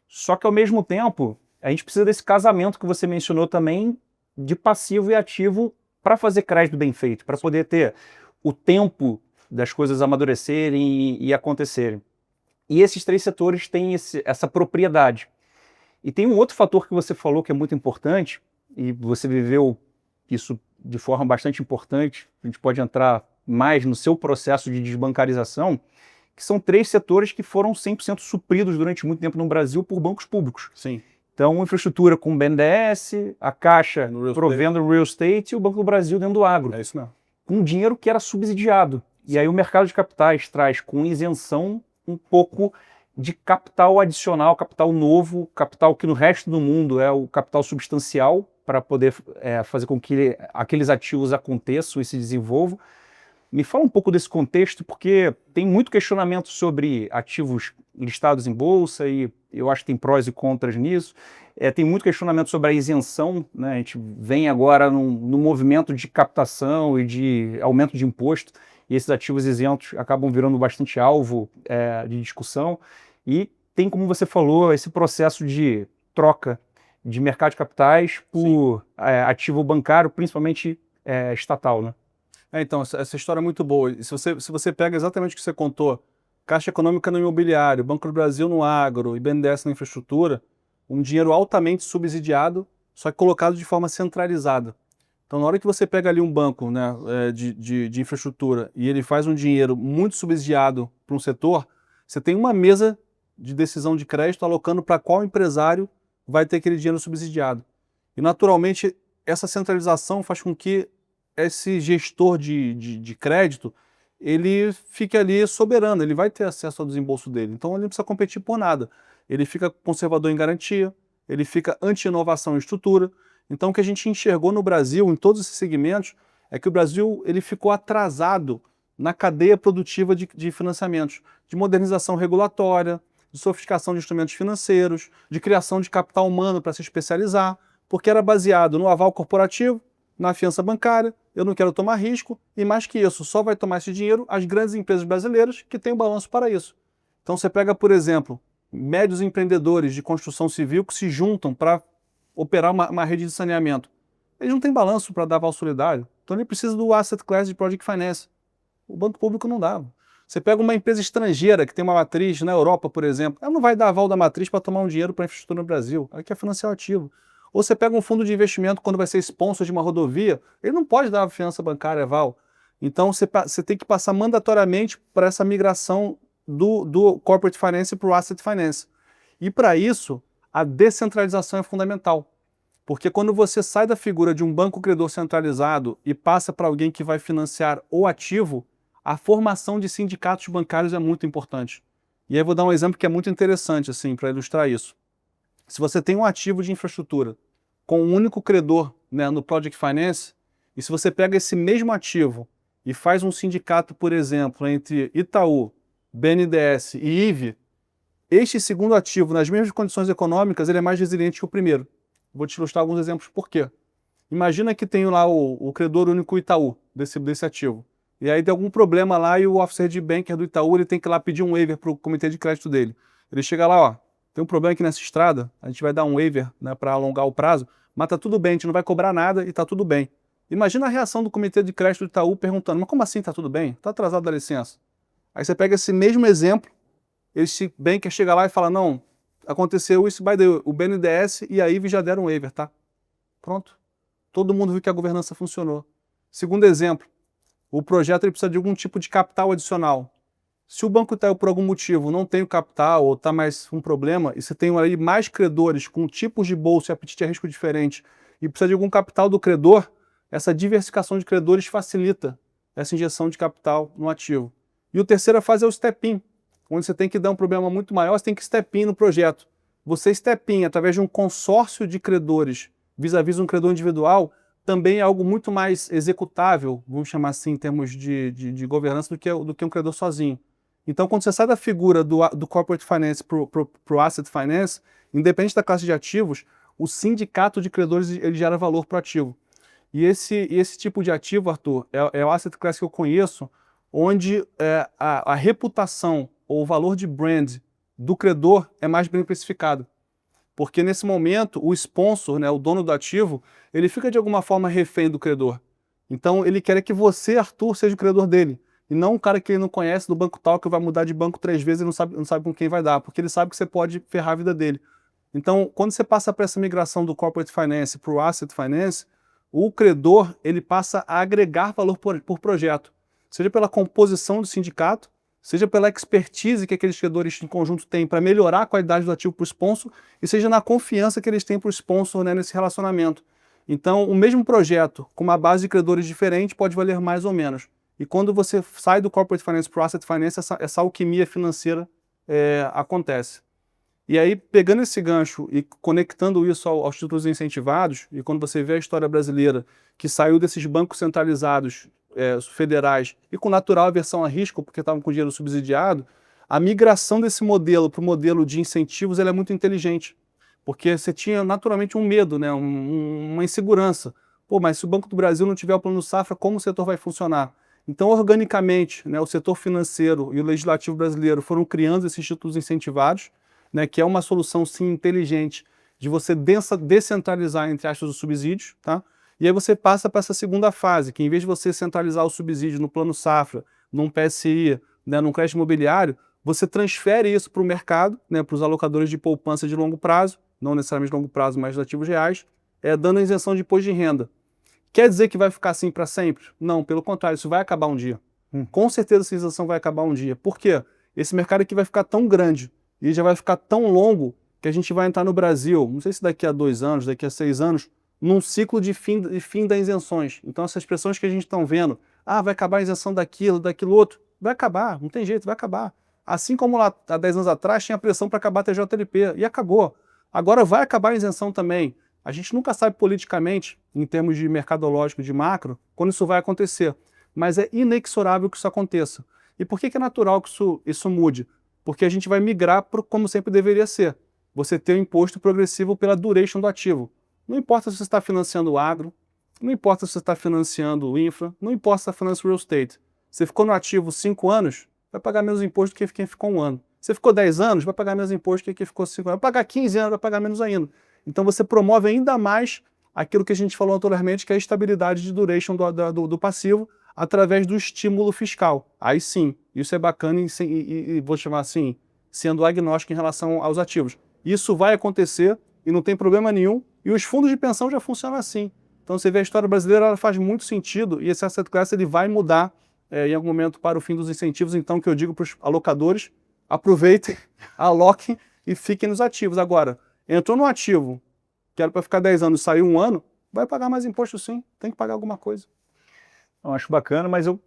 B: Só que ao mesmo tempo, a gente precisa desse casamento que você mencionou também, de passivo e ativo, para fazer crédito bem feito, para poder ter o tempo das coisas amadurecerem e acontecerem. E esses 3 setores têm essa propriedade. E tem um outro fator que você falou que é muito importante, e você viveu isso de forma bastante importante, a gente pode entrar mais no seu processo de desbancarização, que são 3 setores que foram 100% supridos durante muito tempo no Brasil por bancos públicos.
A: Sim.
B: Então, infraestrutura com o BNDES, a Caixa provendo real estate e o Banco do Brasil dentro do agro.
A: É isso mesmo.
B: Com dinheiro que era subsidiado. E aí o mercado de capitais traz com isenção um pouco de capital adicional, capital novo, capital que no resto do mundo é o capital substancial para poder fazer com que aqueles ativos aconteçam e se desenvolvam. Me fala um pouco desse contexto, porque tem muito questionamento sobre ativos listados em bolsa e eu acho que tem prós e contras nisso. Tem muito questionamento sobre a isenção, né? A gente vem agora num movimento de captação e de aumento de imposto, e esses ativos isentos acabam virando bastante alvo de discussão. E tem, como você falou, esse processo de troca de mercado de capitais por ativo bancário, principalmente estatal, né?
A: Então, essa história é muito boa. E se você pega exatamente o que você contou, Caixa Econômica no imobiliário, Banco do Brasil no agro e BNDES na infraestrutura, um dinheiro altamente subsidiado, só que colocado de forma centralizada. Então, na hora que você pega ali um banco, né, de infraestrutura e ele faz um dinheiro muito subsidiado para um setor, você tem uma mesa de decisão de crédito alocando para qual empresário vai ter aquele dinheiro subsidiado. E, naturalmente, essa centralização faz com que esse gestor de crédito, ele fique ali soberano, ele vai ter acesso ao desembolso dele. Então, ele não precisa competir por nada. Ele fica conservador em garantia, ele fica anti-inovação em estrutura. Então, o que a gente enxergou no Brasil, em todos esses segmentos, é que o Brasil ele ficou atrasado na cadeia produtiva de financiamentos, de modernização regulatória, de sofisticação de instrumentos financeiros, de criação de capital humano para se especializar, porque era baseado no aval corporativo, na fiança bancária, eu não quero tomar risco, e mais que isso, só vai tomar esse dinheiro as grandes empresas brasileiras que têm um balanço para isso. Então você pega, por exemplo, médios empreendedores de construção civil que se juntam para operar uma rede de saneamento. Eles não têm balanço para dar aval solidário, então ele precisa do asset class de project finance. O banco público não dá. Você pega uma empresa estrangeira que tem uma matriz na Europa, por exemplo, ela não vai dar aval da matriz para tomar um dinheiro para infraestrutura no Brasil, ela quer financiar o ativo. Ou você pega um fundo de investimento quando vai ser sponsor de uma rodovia, ele não pode dar fiança bancária, aval. Então você tem que passar mandatoriamente para essa migração do corporate finance para o asset finance. E para isso, a descentralização é fundamental. Porque quando você sai da figura de um banco credor centralizado e passa para alguém que vai financiar o ativo, a formação de sindicatos bancários é muito importante. E aí eu vou dar um exemplo que é muito interessante assim, para ilustrar isso. Se você tem um ativo de infraestrutura com um único credor, né, no Project Finance, E se você pega esse mesmo ativo e faz um sindicato, por exemplo, entre Itaú, BNDES e IVE, este segundo ativo, nas mesmas condições econômicas, ele é mais resiliente que o primeiro. Vou te ilustrar alguns exemplos por quê. Imagina que tem lá o credor único Itaú, desse ativo. E aí tem algum problema lá e o officer de banker do Itaú ele tem que ir lá pedir um waiver para o comitê de crédito dele. Ele chega lá, ó, tem um problema aqui nessa estrada, a gente vai dar um waiver, né, para alongar o prazo, mas tá tudo bem, a gente não vai cobrar nada e tá tudo bem. Imagina a reação do comitê de crédito do Itaú perguntando, mas como assim tá tudo bem? Tá atrasado da licença. Aí você pega esse mesmo exemplo, esse banker chega lá e fala, não, aconteceu isso, o BNDES e a IVE já deram um waiver, tá? Pronto. Todo mundo viu que a governança funcionou. Segundo exemplo, o projeto ele precisa de algum tipo de capital adicional. Se o Banco Itaú, por algum motivo, não tem o capital ou está mais um problema, e você tem aí mais credores com tipos de bolsa e apetite a risco diferente, e precisa de algum capital do credor, essa diversificação de credores facilita essa injeção de capital no ativo. E a terceira fase é o step-in, onde você tem que dar um problema muito maior, você tem que step-in no projeto. Você step-in através de um consórcio de credores vis-à-vis um credor individual, também é algo muito mais executável, vamos chamar assim, em termos de governança, do que um credor sozinho. Então, quando você sai da figura do corporate finance para o asset finance, independente da classe de ativos, o sindicato de credores ele gera valor para o ativo. E esse tipo de ativo, Arthur, é o asset class que eu conheço, onde a reputação ou o valor de brand do credor é mais bem precificado. Porque nesse momento, o sponsor, né, o dono do ativo, ele fica de alguma forma refém do credor. Então ele quer que você, Arthur, seja o credor dele. E não um cara que ele não conhece do banco tal, que vai mudar de banco 3 vezes e não sabe com quem vai dar. Porque ele sabe que você pode ferrar a vida dele. Então, quando você passa para essa migração do corporate finance para o asset finance, o credor ele passa a agregar valor por projeto. Seja pela composição do sindicato, seja pela expertise que aqueles credores em conjunto têm para melhorar a qualidade do ativo para o sponsor, e seja na confiança que eles têm para o sponsor, né, nesse relacionamento. Então, o mesmo projeto, com uma base de credores diferente, pode valer mais ou menos. E quando você sai do corporate finance para o asset finance, essa alquimia financeira acontece. E aí, pegando esse gancho e conectando isso aos títulos incentivados, e quando você vê a história brasileira, que saiu desses bancos centralizados federais e com natural aversão a risco, porque estavam com dinheiro subsidiado, a migração desse modelo para o modelo de incentivos ela é muito inteligente, porque você tinha naturalmente um medo, né, uma insegurança. Pô, mas se o Banco do Brasil não tiver o plano safra, como o setor vai funcionar? Então, organicamente, né, o setor financeiro e o legislativo brasileiro foram criando esses títulos incentivados, né, que é uma solução, sim, inteligente de você descentralizar, entre aspas, os subsídios, tá? E aí você passa para essa segunda fase, que em vez de você centralizar o subsídio no plano safra, num PSI, né, num crédito imobiliário, você transfere isso para o mercado, né, para os alocadores de poupança de longo prazo, não necessariamente de longo prazo, mas de ativos reais, dando a isenção de imposto de renda. Quer dizer que vai ficar assim para sempre? Não, pelo contrário, isso vai acabar um dia. Com certeza essa isenção vai acabar um dia. Por quê? Esse mercado aqui vai ficar tão grande e já vai ficar tão longo que a gente vai entrar no Brasil, não sei se daqui a 2 anos, daqui a 6 anos, num ciclo de fim das isenções. Então essas pressões que a gente está vendo, vai acabar a isenção daquilo outro, vai acabar, não tem jeito, vai acabar. Assim como lá há 10 anos atrás tinha pressão para acabar a TJLP, e acabou. Agora vai acabar a isenção também. A gente nunca sabe politicamente, em termos de mercadológico, de macro, quando isso vai acontecer. Mas é inexorável que isso aconteça. E por que é natural que isso mude? Porque a gente vai migrar para como sempre deveria ser. Você ter um imposto progressivo pela duration do ativo. Não importa se você está financiando o agro, não importa se você está financiando o infra, não importa se você está financiando o real estate. Você ficou no ativo 5 anos, vai pagar menos imposto que quem ficou 1 ano. Você ficou 10 anos, vai pagar menos imposto que quem ficou 5 anos. Vai pagar 15 anos, vai pagar menos ainda. Então você promove ainda mais aquilo que a gente falou anteriormente, que é a estabilidade de duration do passivo, através do estímulo fiscal. Aí sim, isso é bacana e vou chamar assim, sendo agnóstico em relação aos ativos. Isso vai acontecer e não tem problema nenhum, e os fundos de pensão já funcionam assim. Então você vê a história brasileira, ela faz muito sentido, e esse asset class ele vai mudar em algum momento para o fim dos incentivos. Então que eu digo para os alocadores, aproveitem, aloquem e fiquem nos ativos. Agora, entrou no ativo, que era para ficar 10 anos e saiu 1 ano, vai pagar mais imposto sim, tem que pagar alguma coisa.
B: Eu acho bacana, mas eu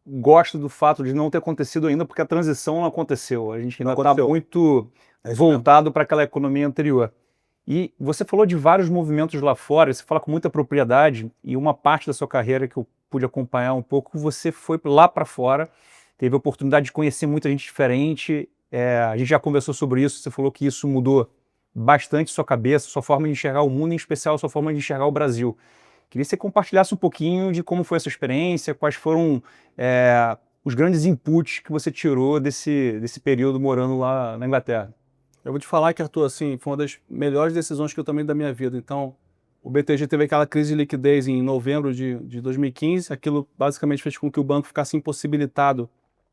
B: gosto do fato de não ter acontecido ainda, porque a transição não aconteceu. A gente ainda está muito voltado para aquela economia anterior. E você falou de vários movimentos lá fora, você fala com muita propriedade, e uma parte da sua carreira que eu pude acompanhar um pouco, você foi lá para fora, teve a oportunidade de conhecer muita gente diferente, a gente já conversou sobre isso, você falou que isso mudou bastante sua cabeça, sua forma de enxergar o mundo, em especial sua forma de enxergar o Brasil. Queria que você compartilhasse um pouquinho de como foi essa experiência, quais foram os grandes inputs que você tirou desse período morando lá na Inglaterra.
A: Eu vou te falar que, Arthur, assim, foi uma das melhores decisões que eu tomei da minha vida. Então, o BTG teve aquela crise de liquidez em novembro de 2015. Aquilo basicamente fez com que o banco ficasse impossibilitado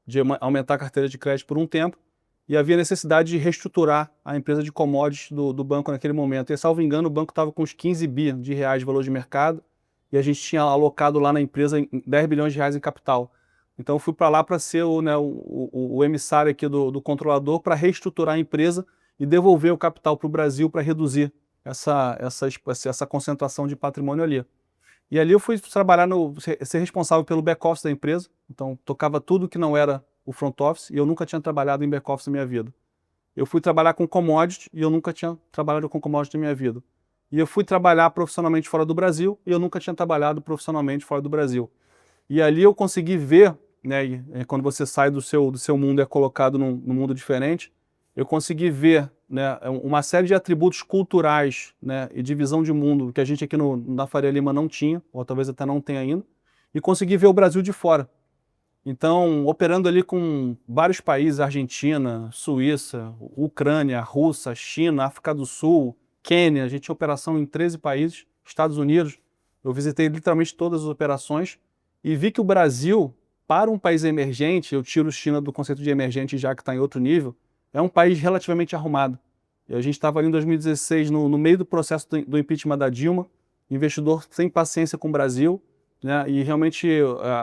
A: de aumentar a carteira de crédito por um tempo. E havia necessidade de reestruturar a empresa de commodities do banco naquele momento. E, salvo engano, o banco estava com uns 15 bi de reais de valor de mercado e a gente tinha alocado lá na empresa 10 bilhões de reais em capital. Então, eu fui para lá para ser o emissário aqui do controlador para reestruturar a empresa e devolver o capital para o Brasil para reduzir essa concentração de patrimônio ali. E ali eu fui trabalhar, ser responsável pelo back-office da empresa, então tocava tudo que não era o front office, e eu nunca tinha trabalhado em back-office na minha vida. Eu fui trabalhar com commodity, e eu nunca tinha trabalhado com commodity na minha vida. E eu fui trabalhar profissionalmente fora do Brasil, e eu nunca tinha trabalhado profissionalmente fora do Brasil. E ali eu consegui ver, né, quando você sai do seu mundo e é colocado num mundo diferente, eu consegui ver, né, uma série de atributos culturais, né, e de visão de mundo que a gente aqui na Faria Lima não tinha, ou talvez até não tenha ainda, e consegui ver o Brasil de fora. Então, operando ali com vários países, Argentina, Suíça, Ucrânia, Rússia, China, África do Sul, Quênia, a gente tinha operação em 13 países, Estados Unidos, eu visitei literalmente todas as operações e vi que o Brasil, para um país emergente, eu tiro China do conceito de emergente já que está em outro nível, é um país relativamente arrumado. E a gente estava ali em 2016, no meio do processo do impeachment da Dilma, investidor sem paciência com o Brasil, né? E realmente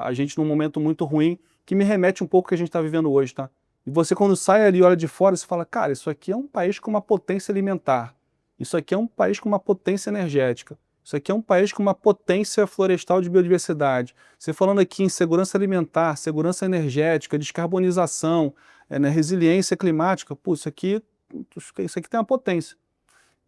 A: a gente num momento muito ruim, que me remete um pouco ao que a gente está vivendo hoje, tá? E você quando sai ali e olha de fora, você fala, cara, isso aqui é um país com uma potência alimentar, isso aqui é um país com uma potência energética, isso aqui é um país com uma potência florestal de biodiversidade. Você falando aqui em segurança alimentar, segurança energética, descarbonização, né, resiliência climática, pô, isso aqui tem uma potência.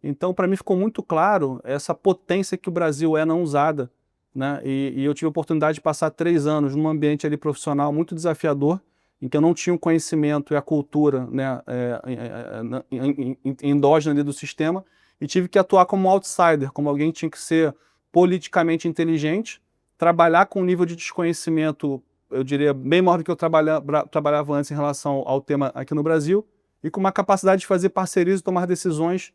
A: Então, para mim ficou muito claro essa potência que o Brasil é não usada, né? E eu tive a oportunidade de passar 3 anos num ambiente ali profissional muito desafiador, em que eu não tinha o conhecimento e a cultura, né, endógena ali do sistema, e tive que atuar como outsider, como alguém que tinha que ser politicamente inteligente, trabalhar com um nível de desconhecimento, eu diria, bem maior do que eu trabalhava antes em relação ao tema aqui no Brasil, e com uma capacidade de fazer parcerias e tomar decisões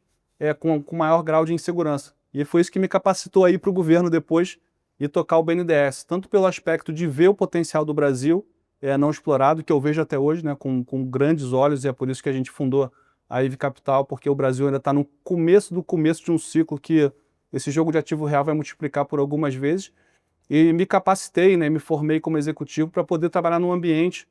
A: com maior grau de insegurança. E foi isso que me capacitou aí para o governo depois e tocar o BNDES, tanto pelo aspecto de ver o potencial do Brasil não explorado, que eu vejo até hoje, né, com grandes olhos, e é por isso que a gente fundou a IVE Capital, porque o Brasil ainda está no começo do começo de um ciclo que esse jogo de ativo real vai multiplicar por algumas vezes, e me capacitei, né, me formei como executivo para poder trabalhar num ambiente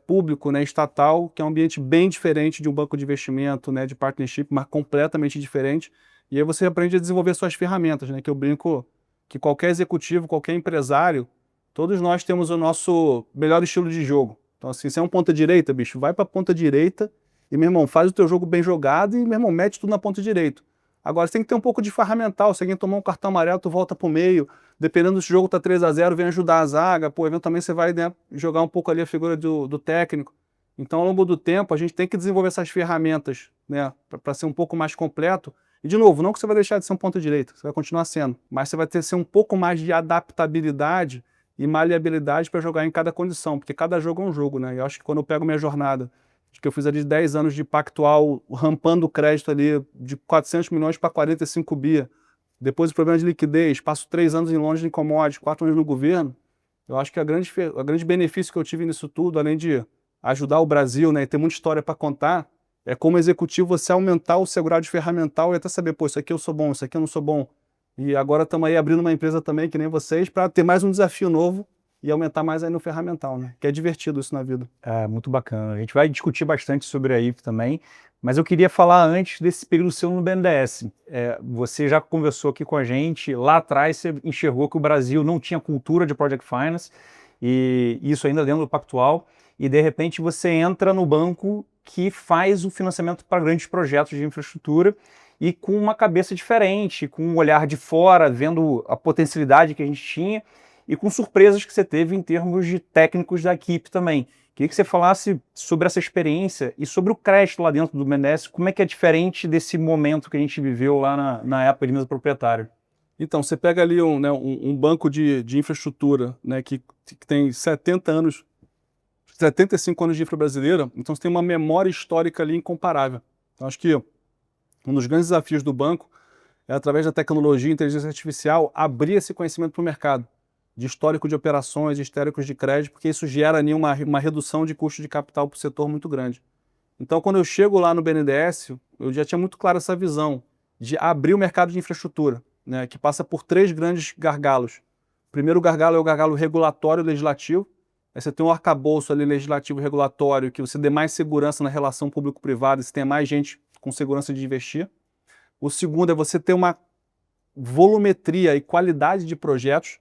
A: público, né, estatal, que é um ambiente bem diferente de um banco de investimento, né, de partnership, mas completamente diferente, e aí você aprende a desenvolver suas ferramentas, né, que eu brinco que qualquer executivo, qualquer empresário, todos nós temos o nosso melhor estilo de jogo. Então assim, se é um ponta direita, bicho, vai para a ponta direita e, meu irmão, faz o teu jogo bem jogado e, meu irmão, mete tudo na ponta direita. Agora, você tem que ter um pouco de ferramental. Se alguém tomar um cartão amarelo, tu volta pro meio. Dependendo se o jogo tá 3-0, vem ajudar a zaga. Pô, eventualmente você vai, né, jogar um pouco ali a figura do técnico. Então, ao longo do tempo, a gente tem que desenvolver essas ferramentas, né, para ser um pouco mais completo. E, de novo, não que você vai deixar de ser um ponta direita, você vai continuar sendo. Mas você vai ter que ser um pouco mais de adaptabilidade e maleabilidade para jogar em cada condição. Porque cada jogo é um jogo, né? E eu acho que quando eu pego minha jornada, que eu fiz ali de 10 anos de pactual, rampando o crédito ali de 400 milhões para 45 bi. Depois o problema de liquidez, passo 3 anos em Londres em commodities, 4 anos no governo. Eu acho que o grande benefício que eu tive nisso tudo, além de ajudar o Brasil, né, e ter muita história para contar, é como executivo você aumentar o seu grau de ferramental e até saber, pô, isso aqui eu sou bom, isso aqui eu não sou bom. E agora estamos aí abrindo uma empresa também, que nem vocês, para ter mais um desafio novo e aumentar mais aí no ferramental, né? Que é divertido isso na vida.
B: É, muito bacana. A gente vai discutir bastante sobre a IVE também, mas eu queria falar antes desse período seu no BNDES. Você já conversou aqui com a gente, lá atrás você enxergou que o Brasil não tinha cultura de Project Finance, e isso ainda dentro do Pactual, e de repente você entra no banco que faz o financiamento para grandes projetos de infraestrutura, e com uma cabeça diferente, com um olhar de fora, vendo a potencialidade que a gente tinha e com surpresas que você teve em termos de técnicos da equipe também. Queria que você falasse sobre essa experiência e sobre o crédito lá dentro do BNDES, como é que é diferente desse momento que a gente viveu lá na época de mesa proprietária.
A: Então, você pega ali um banco de infraestrutura, né, que tem 70 anos, 75 anos de infra brasileira, então você tem uma memória histórica ali incomparável. Então, acho que um dos grandes desafios do banco é, através da tecnologia e inteligência artificial, abrir esse conhecimento para o mercado, de histórico de operações, históricos de crédito, porque isso gera ali uma redução de custo de capital para o setor muito grande. Então, quando eu chego lá no BNDES, eu já tinha muito clara essa visão de abrir o mercado de infraestrutura, né, que passa por 3 grandes gargalos. O primeiro gargalo é o gargalo regulatório legislativo. Aí você tem um arcabouço ali legislativo regulatório que você dê mais segurança na relação público-privada, você tenha mais gente com segurança de investir. O segundo é você ter uma volumetria e qualidade de projetos,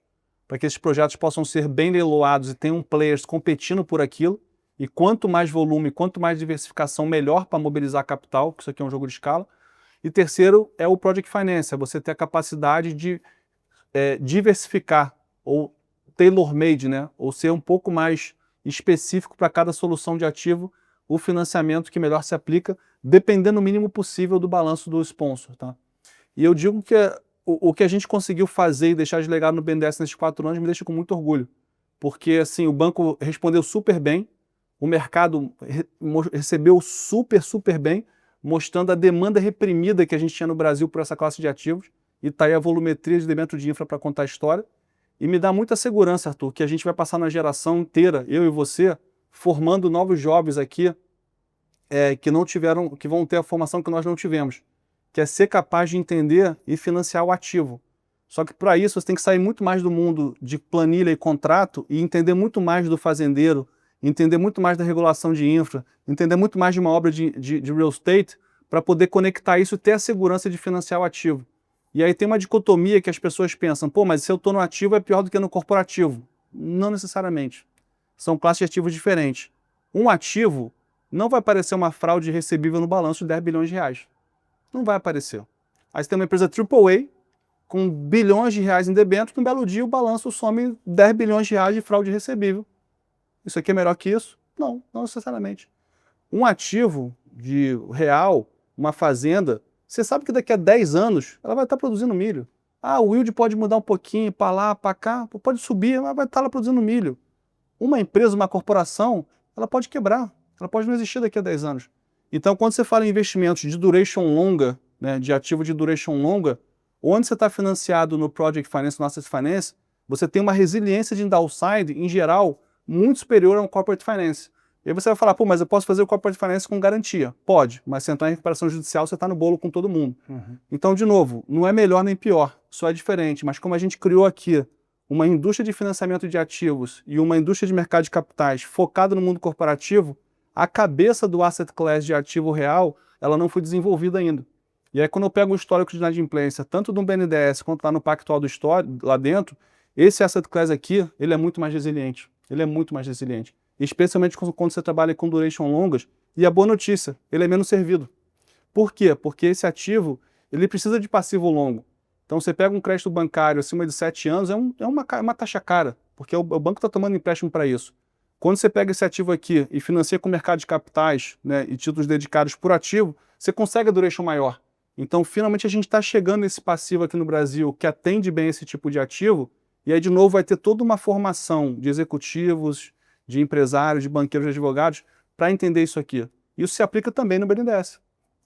A: para que esses projetos possam ser bem leiloados e tenham players competindo por aquilo. E quanto mais volume, quanto mais diversificação, melhor para mobilizar capital, porque isso aqui é um jogo de escala. E terceiro é o Project Finance, é você ter a capacidade de diversificar, ou tailor-made, né? Ou ser um pouco mais específico para cada solução de ativo, o financiamento que melhor se aplica, dependendo o mínimo possível do balanço do sponsor. Tá? E eu digo que o que a gente conseguiu fazer e deixar de legado no BNDES nesses 4 anos me deixa com muito orgulho, porque assim, o banco respondeu super bem, o mercado recebeu super bem, mostrando a demanda reprimida que a gente tinha no Brasil por essa classe de ativos, e está aí a volumetria de debênture de infra para contar a história. E me dá muita segurança, Arthur, que a gente vai passar na geração inteira, eu e você, formando novos jovens aqui, que vão ter a formação que nós não tivemos, que é ser capaz de entender e financiar o ativo. Só que para isso você tem que sair muito mais do mundo de planilha e contrato e entender muito mais do fazendeiro, entender muito mais da regulação de infra, entender muito mais de uma obra de real estate para poder conectar isso e ter a segurança de financiar o ativo. E aí tem uma dicotomia que as pessoas pensam, pô, mas se eu estou no ativo é pior do que no corporativo. Não necessariamente. São classes de ativos diferentes. Um ativo não vai aparecer uma fraude recebível no balanço de 10 bilhões de reais. Não vai aparecer. Aí você tem uma empresa AAA com bilhões de reais em debêntures, no belo dia o balanço some 10 bilhões de reais de fraude recebível. Isso aqui é melhor que isso? Não, não necessariamente. Um ativo de real, uma fazenda, você sabe que daqui a 10 anos ela vai estar produzindo milho. Ah, o yield pode mudar um pouquinho para lá, para cá, pode subir, mas vai estar lá produzindo milho. Uma empresa, uma corporação, ela pode quebrar, ela pode não existir daqui a 10 anos. Então, quando você fala em investimentos de duration longa, né, de ativo de duration longa, onde você está financiado no Project Finance, no Asset Finance, você tem uma resiliência de downside, em geral, muito superior ao Corporate Finance. E aí você vai falar, pô, mas eu posso fazer o Corporate Finance com garantia. Pode, mas se entrar em recuperação judicial, você está no bolo com todo mundo. Então, de novo, não é melhor nem pior, só é diferente. Mas como a gente criou aqui uma indústria de financiamento de ativos e uma indústria de mercado de capitais focada no mundo corporativo, a cabeça do asset class de ativo real, ela não foi desenvolvida ainda. E aí quando eu pego o histórico de inadimplência, tanto do BNDES quanto lá no Pactual do histórico, lá dentro, esse asset class aqui, ele é muito mais resiliente. Ele é muito mais resiliente. Especialmente quando você trabalha com duration longas. E a boa notícia, ele é menos servido. Por quê? Porque esse ativo, ele precisa de passivo longo. Então você pega um crédito bancário acima de 7 anos, é uma taxa cara, porque o banco está tomando empréstimo para isso. Quando você pega esse ativo aqui e financia com o mercado de capitais, né, e títulos dedicados por ativo, você consegue a duration maior. Então, finalmente, a gente está chegando nesse passivo aqui no Brasil que atende bem esse tipo de ativo, e aí, de novo, vai ter toda uma formação de executivos, de empresários, de banqueiros, de advogados, para entender isso aqui. Isso se aplica também no BNDES.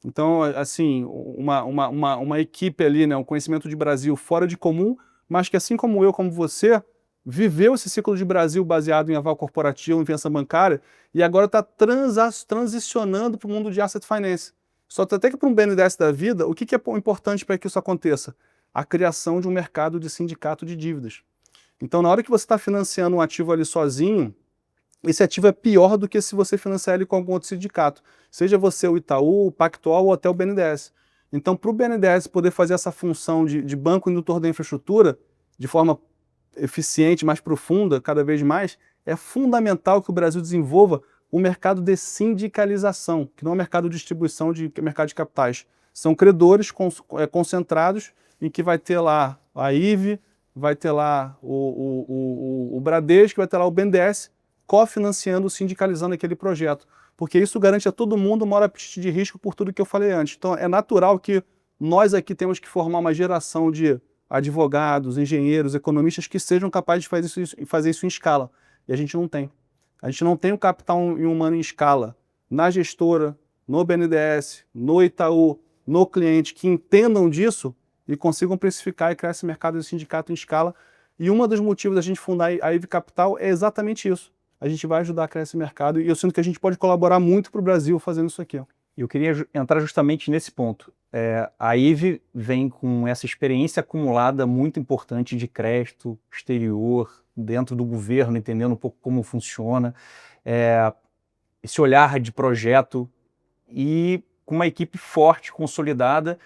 A: Então, assim, uma equipe ali, né, um conhecimento de Brasil fora de comum, mas que assim como eu, como você, viveu esse ciclo de Brasil baseado em aval corporativo, em fiança bancária, e agora está transicionando para o mundo de asset finance. Só até que para um BNDES da vida, o que é importante para que isso aconteça? A criação de um mercado de sindicato de dívidas. Então, na hora que você está financiando um ativo ali sozinho, esse ativo é pior do que se você financiar ele com algum outro sindicato. Seja você o Itaú, o Pactual ou até o BNDES. Então, para o BNDES poder fazer essa função de banco indutor da infraestrutura, de forma eficiente, mais profunda, cada vez mais, é fundamental que o Brasil desenvolva o mercado de sindicalização, que não é o mercado de distribuição, de mercado de capitais. São credores concentrados em que vai ter lá a IVE, vai ter lá o Bradesco, vai ter lá o BNDES cofinanciando, sindicalizando aquele projeto. Porque isso garante a todo mundo o maior apetite de risco por tudo que eu falei antes. Então é natural que nós aqui temos que formar uma geração de advogados, engenheiros, economistas que sejam capazes de fazer isso em escala. E a gente não tem. A gente não tem o capital humano em escala na gestora, no BNDES, no Itaú, no cliente, que entendam disso e consigam precificar e criar esse mercado de sindicato em escala. E um dos motivos da gente fundar a IVE Capital é exatamente isso. A gente vai ajudar a criar esse mercado e eu sinto que a gente pode colaborar muito para o Brasil fazendo isso aqui.
B: Eu queria entrar justamente nesse ponto. A IVE vem com essa experiência acumulada muito importante de crédito exterior, dentro do governo, entendendo um pouco como funciona, esse olhar de projeto e com uma equipe forte, consolidada,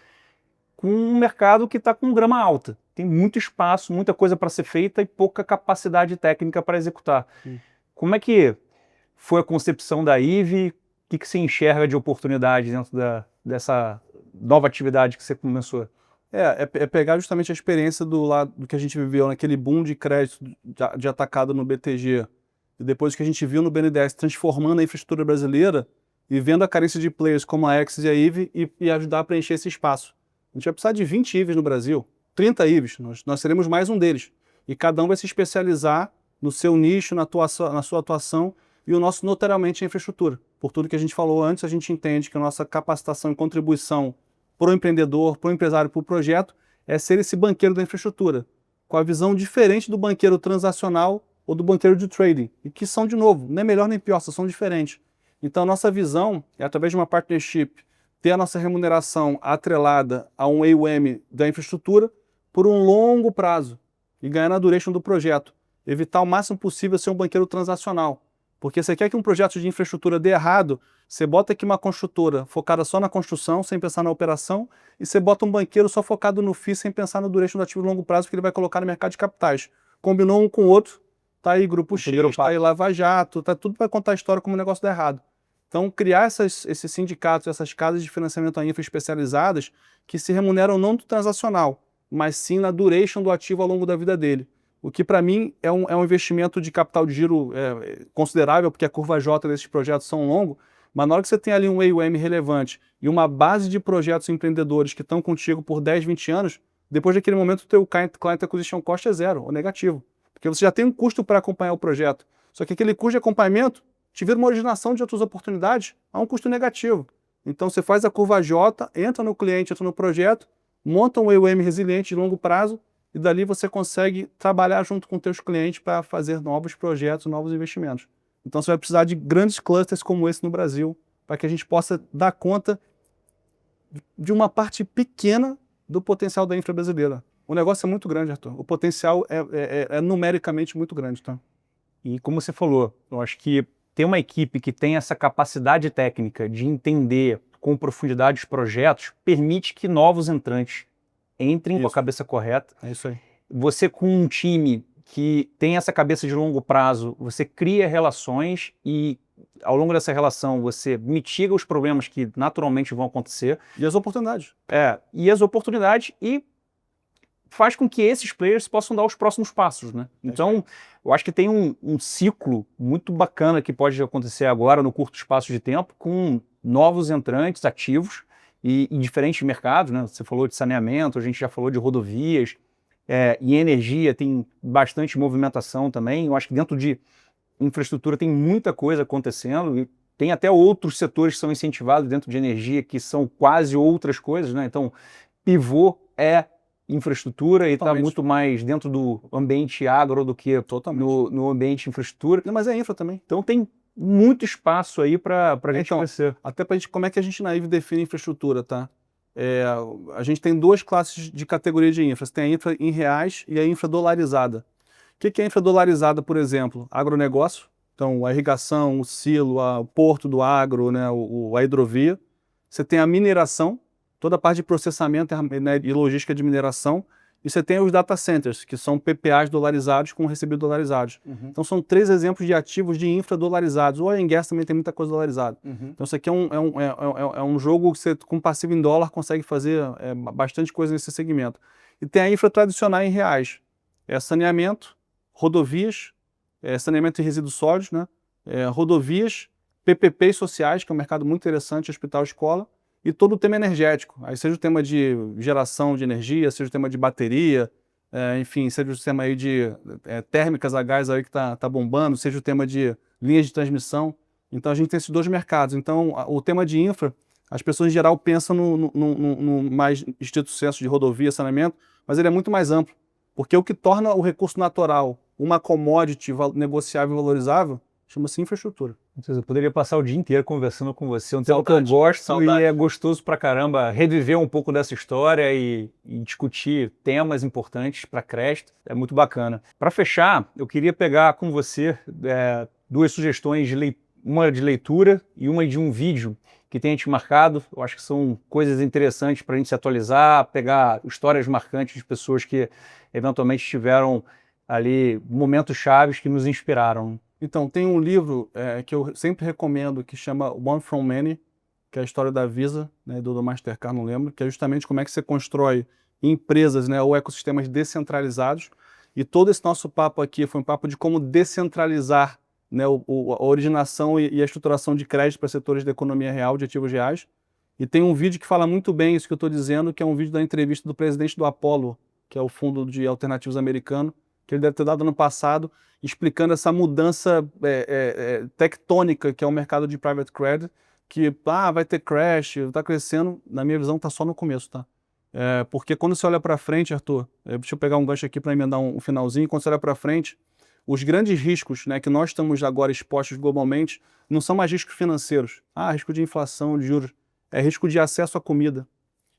B: com um mercado que está com grama alta. Tem muito espaço, muita coisa para ser feita e pouca capacidade técnica para executar. Como é que foi a concepção da IVE? O que você enxerga de oportunidade dentro dessa nova atividade que você começou?
A: É pegar justamente a experiência do que a gente viveu naquele boom de crédito de atacado no BTG, e depois que a gente viu no BNDES transformando a infraestrutura brasileira e vendo a carência de players como a Axis e a IVE e ajudar a preencher esse espaço. A gente vai precisar de 20 IVEs no Brasil, 30 IVEs, nós seremos mais um deles. E cada um vai se especializar no seu nicho, na sua atuação, e o nosso notariamente é a infraestrutura. Por tudo que a gente falou antes, a gente entende que a nossa capacitação e contribuição para o empreendedor, para o empresário, para o projeto, é ser esse banqueiro da infraestrutura, com a visão diferente do banqueiro transacional ou do banqueiro de trading, e que são, de novo, nem melhor nem pior, são diferentes. Então, a nossa visão é, através de uma partnership, ter a nossa remuneração atrelada a um AUM da infraestrutura por um longo prazo e ganhar na duration do projeto. Evitar o máximo possível ser um banqueiro transacional. Porque você quer que um projeto de infraestrutura dê errado, você bota aqui uma construtora focada só na construção, sem pensar na operação, e você bota um banqueiro só focado no FII, sem pensar no duration do ativo de longo prazo que ele vai colocar no mercado de capitais. Combinou um com o outro, tá aí Grupo X, tá aí Lava Jato, tá tudo para contar a história como o negócio dá errado. Então, criar esses sindicatos, essas casas de financiamento à infra especializadas que se remuneram não do transacional, mas sim na duration do ativo ao longo da vida dele. O que, para mim, é um investimento de capital de giro considerável, porque a curva J desses projetos são longos, mas na hora que você tem ali um AUM relevante e uma base de projetos empreendedores que estão contigo por 10, 20 anos, depois daquele momento o teu Client Acquisition Cost é zero, ou negativo. Porque você já tem um custo para acompanhar o projeto. Só que aquele custo de acompanhamento te vira uma originação de outras oportunidades a um custo negativo. Então você faz a curva J, entra no cliente, entra no projeto, monta um AUM resiliente de longo prazo, e dali você consegue trabalhar junto com teus clientes para fazer novos projetos, novos investimentos. Então você vai precisar de grandes clusters como esse no Brasil, para que a gente possa dar conta de uma parte pequena do potencial da infra brasileira. O negócio é muito grande, Arthur. O potencial é numericamente muito grande. Tá?
B: E como você falou, eu acho que ter uma equipe que tem essa capacidade técnica de entender com profundidade os projetos permite que novos entrantes entrem com a cabeça correta.
A: É isso aí.
B: Você com um time que tem essa cabeça de longo prazo, você cria relações e ao longo dessa relação você mitiga os problemas que naturalmente vão acontecer.
A: E as oportunidades.
B: E faz com que esses players possam dar os próximos passos, né? Então, eu acho que tem um ciclo muito bacana que pode acontecer agora no curto espaço de tempo com novos entrantes ativos e em diferentes mercados, né? Você falou de saneamento, a gente já falou de rodovias, e energia tem bastante movimentação também. Eu acho que dentro de infraestrutura tem muita coisa acontecendo e tem até outros setores que são incentivados dentro de energia que são quase outras coisas, né? Então, pivô é infraestrutura e está muito mais dentro do ambiente agro do que no ambiente infraestrutura.
A: Não, mas é infra também.
B: Então tem muito espaço aí para a gente crescer.
A: Até para como é que a gente na IVE define infraestrutura, tá? A gente tem duas classes de categoria de infra. Você tem a infra em reais e a infra dolarizada. O que é infra dolarizada, por exemplo? Agronegócio, então a irrigação, o silo, o porto do agro, né, a hidrovia. Você tem a mineração, toda a parte de processamento, né, e logística de mineração. e você tem os data centers, que são PPAs dolarizados com recebidos dolarizados. Então são 3 exemplos de ativos de infra dolarizados. O oil and gas também tem muita coisa dolarizada. Então isso aqui é um jogo que você, com passivo em dólar, consegue fazer bastante coisa nesse segmento. E tem a infra tradicional em reais. Saneamento, rodovias, saneamento e resíduos sólidos, né? Rodovias, PPPs sociais, que é um mercado muito interessante, hospital, escola, e todo o tema energético. Aí seja o tema de geração de energia, seja o tema de bateria, enfim, seja o tema aí de térmicas a gás aí que tá bombando, seja o tema de linhas de transmissão. Então a gente tem esses 2 mercados. Então o tema de infra, as pessoas em geral pensam no mais estrito senso de rodovia, saneamento, mas ele é muito mais amplo, porque o que torna o recurso natural uma commodity negociável e valorizável chama-se infraestrutura.
B: Eu poderia passar o dia inteiro conversando com você, um tema que eu gosto e é gostoso pra caramba reviver um pouco dessa história e discutir temas importantes para crédito, é muito bacana. Para fechar, eu queria pegar com você 2 sugestões, uma de leitura e uma de um vídeo que tenha te marcado. Eu acho que são coisas interessantes para a gente se atualizar, pegar histórias marcantes de pessoas que eventualmente tiveram ali momentos chaves que nos inspiraram.
A: Então, tem um livro que eu sempre recomendo que chama One from Many, que é a história da Visa, né, do Mastercard, não lembro, que é justamente como é que você constrói empresas, né, ou ecossistemas descentralizados. E todo esse nosso papo aqui foi um papo de como descentralizar, né, a originação e a estruturação de crédito para setores da economia real, de ativos reais. E tem um vídeo que fala muito bem isso que eu estou dizendo, que é um vídeo da entrevista do presidente do Apollo, que é o fundo de alternativos americano, que ele deve ter dado ano passado, explicando essa mudança tectônica que é o mercado de private credit, que vai ter crash, está crescendo, na minha visão está só no começo, tá? Porque quando você olha para frente, Arthur, deixa eu pegar um gancho aqui para emendar um finalzinho, quando você olha para frente, os grandes riscos, né, que nós estamos agora expostos globalmente não são mais riscos financeiros. Risco de inflação, de juros, é risco de acesso à comida,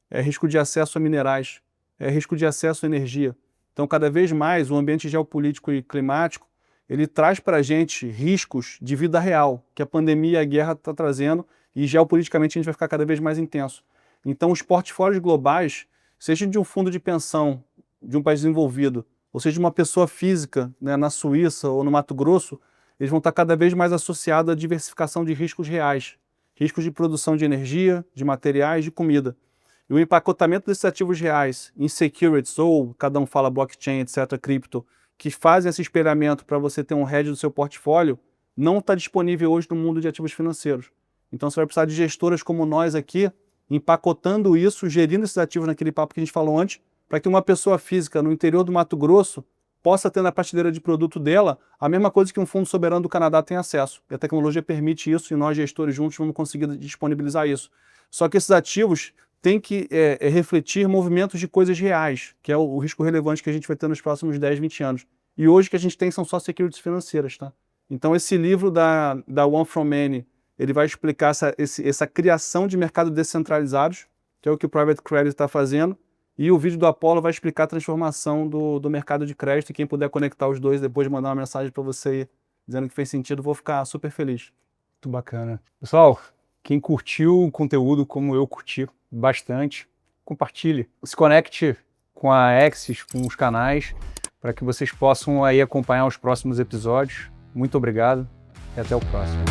A: é risco de acesso a minerais, é risco de acesso à energia. Então, cada vez mais, o ambiente geopolítico e climático, ele traz para a gente riscos de vida real, que a pandemia e a guerra estão trazendo, e geopoliticamente a gente vai ficar cada vez mais intenso. Então, os portfólios globais, seja de um fundo de pensão de um país desenvolvido, ou seja de uma pessoa física, né, na Suíça ou no Mato Grosso, eles vão estar cada vez mais associados à diversificação de riscos reais, riscos de produção de energia, de materiais, de comida. E o empacotamento desses ativos reais em securities, ou cada um fala blockchain, etc., cripto, que fazem esse espelhamento para você ter um hedge do seu portfólio, não está disponível hoje no mundo de ativos financeiros. Então você vai precisar de gestoras como nós aqui, empacotando isso, gerindo esses ativos naquele papo que a gente falou antes, para que uma pessoa física no interior do Mato Grosso possa ter na prateleira de produto dela a mesma coisa que um fundo soberano do Canadá tem acesso. E a tecnologia permite isso e nós, gestores juntos, vamos conseguir disponibilizar isso. Só que esses ativos têm que refletir movimentos de coisas reais, que é o risco relevante que a gente vai ter nos próximos 10, 20 anos. E hoje o que a gente tem são só securities financeiras, tá? Então esse livro da One from Many, ele vai explicar essa criação de mercados descentralizados, que é o que o Private Credit está fazendo, e o vídeo do Apollo vai explicar a transformação do mercado de crédito, e quem puder conectar os dois, depois mandar uma mensagem para você dizendo que fez sentido, vou ficar super feliz.
B: Muito bacana. Pessoal, quem curtiu o conteúdo como eu curti bastante, compartilhe, se conecte com a Axis, com os canais, para que vocês possam aí acompanhar os próximos episódios. Muito obrigado e até o próximo.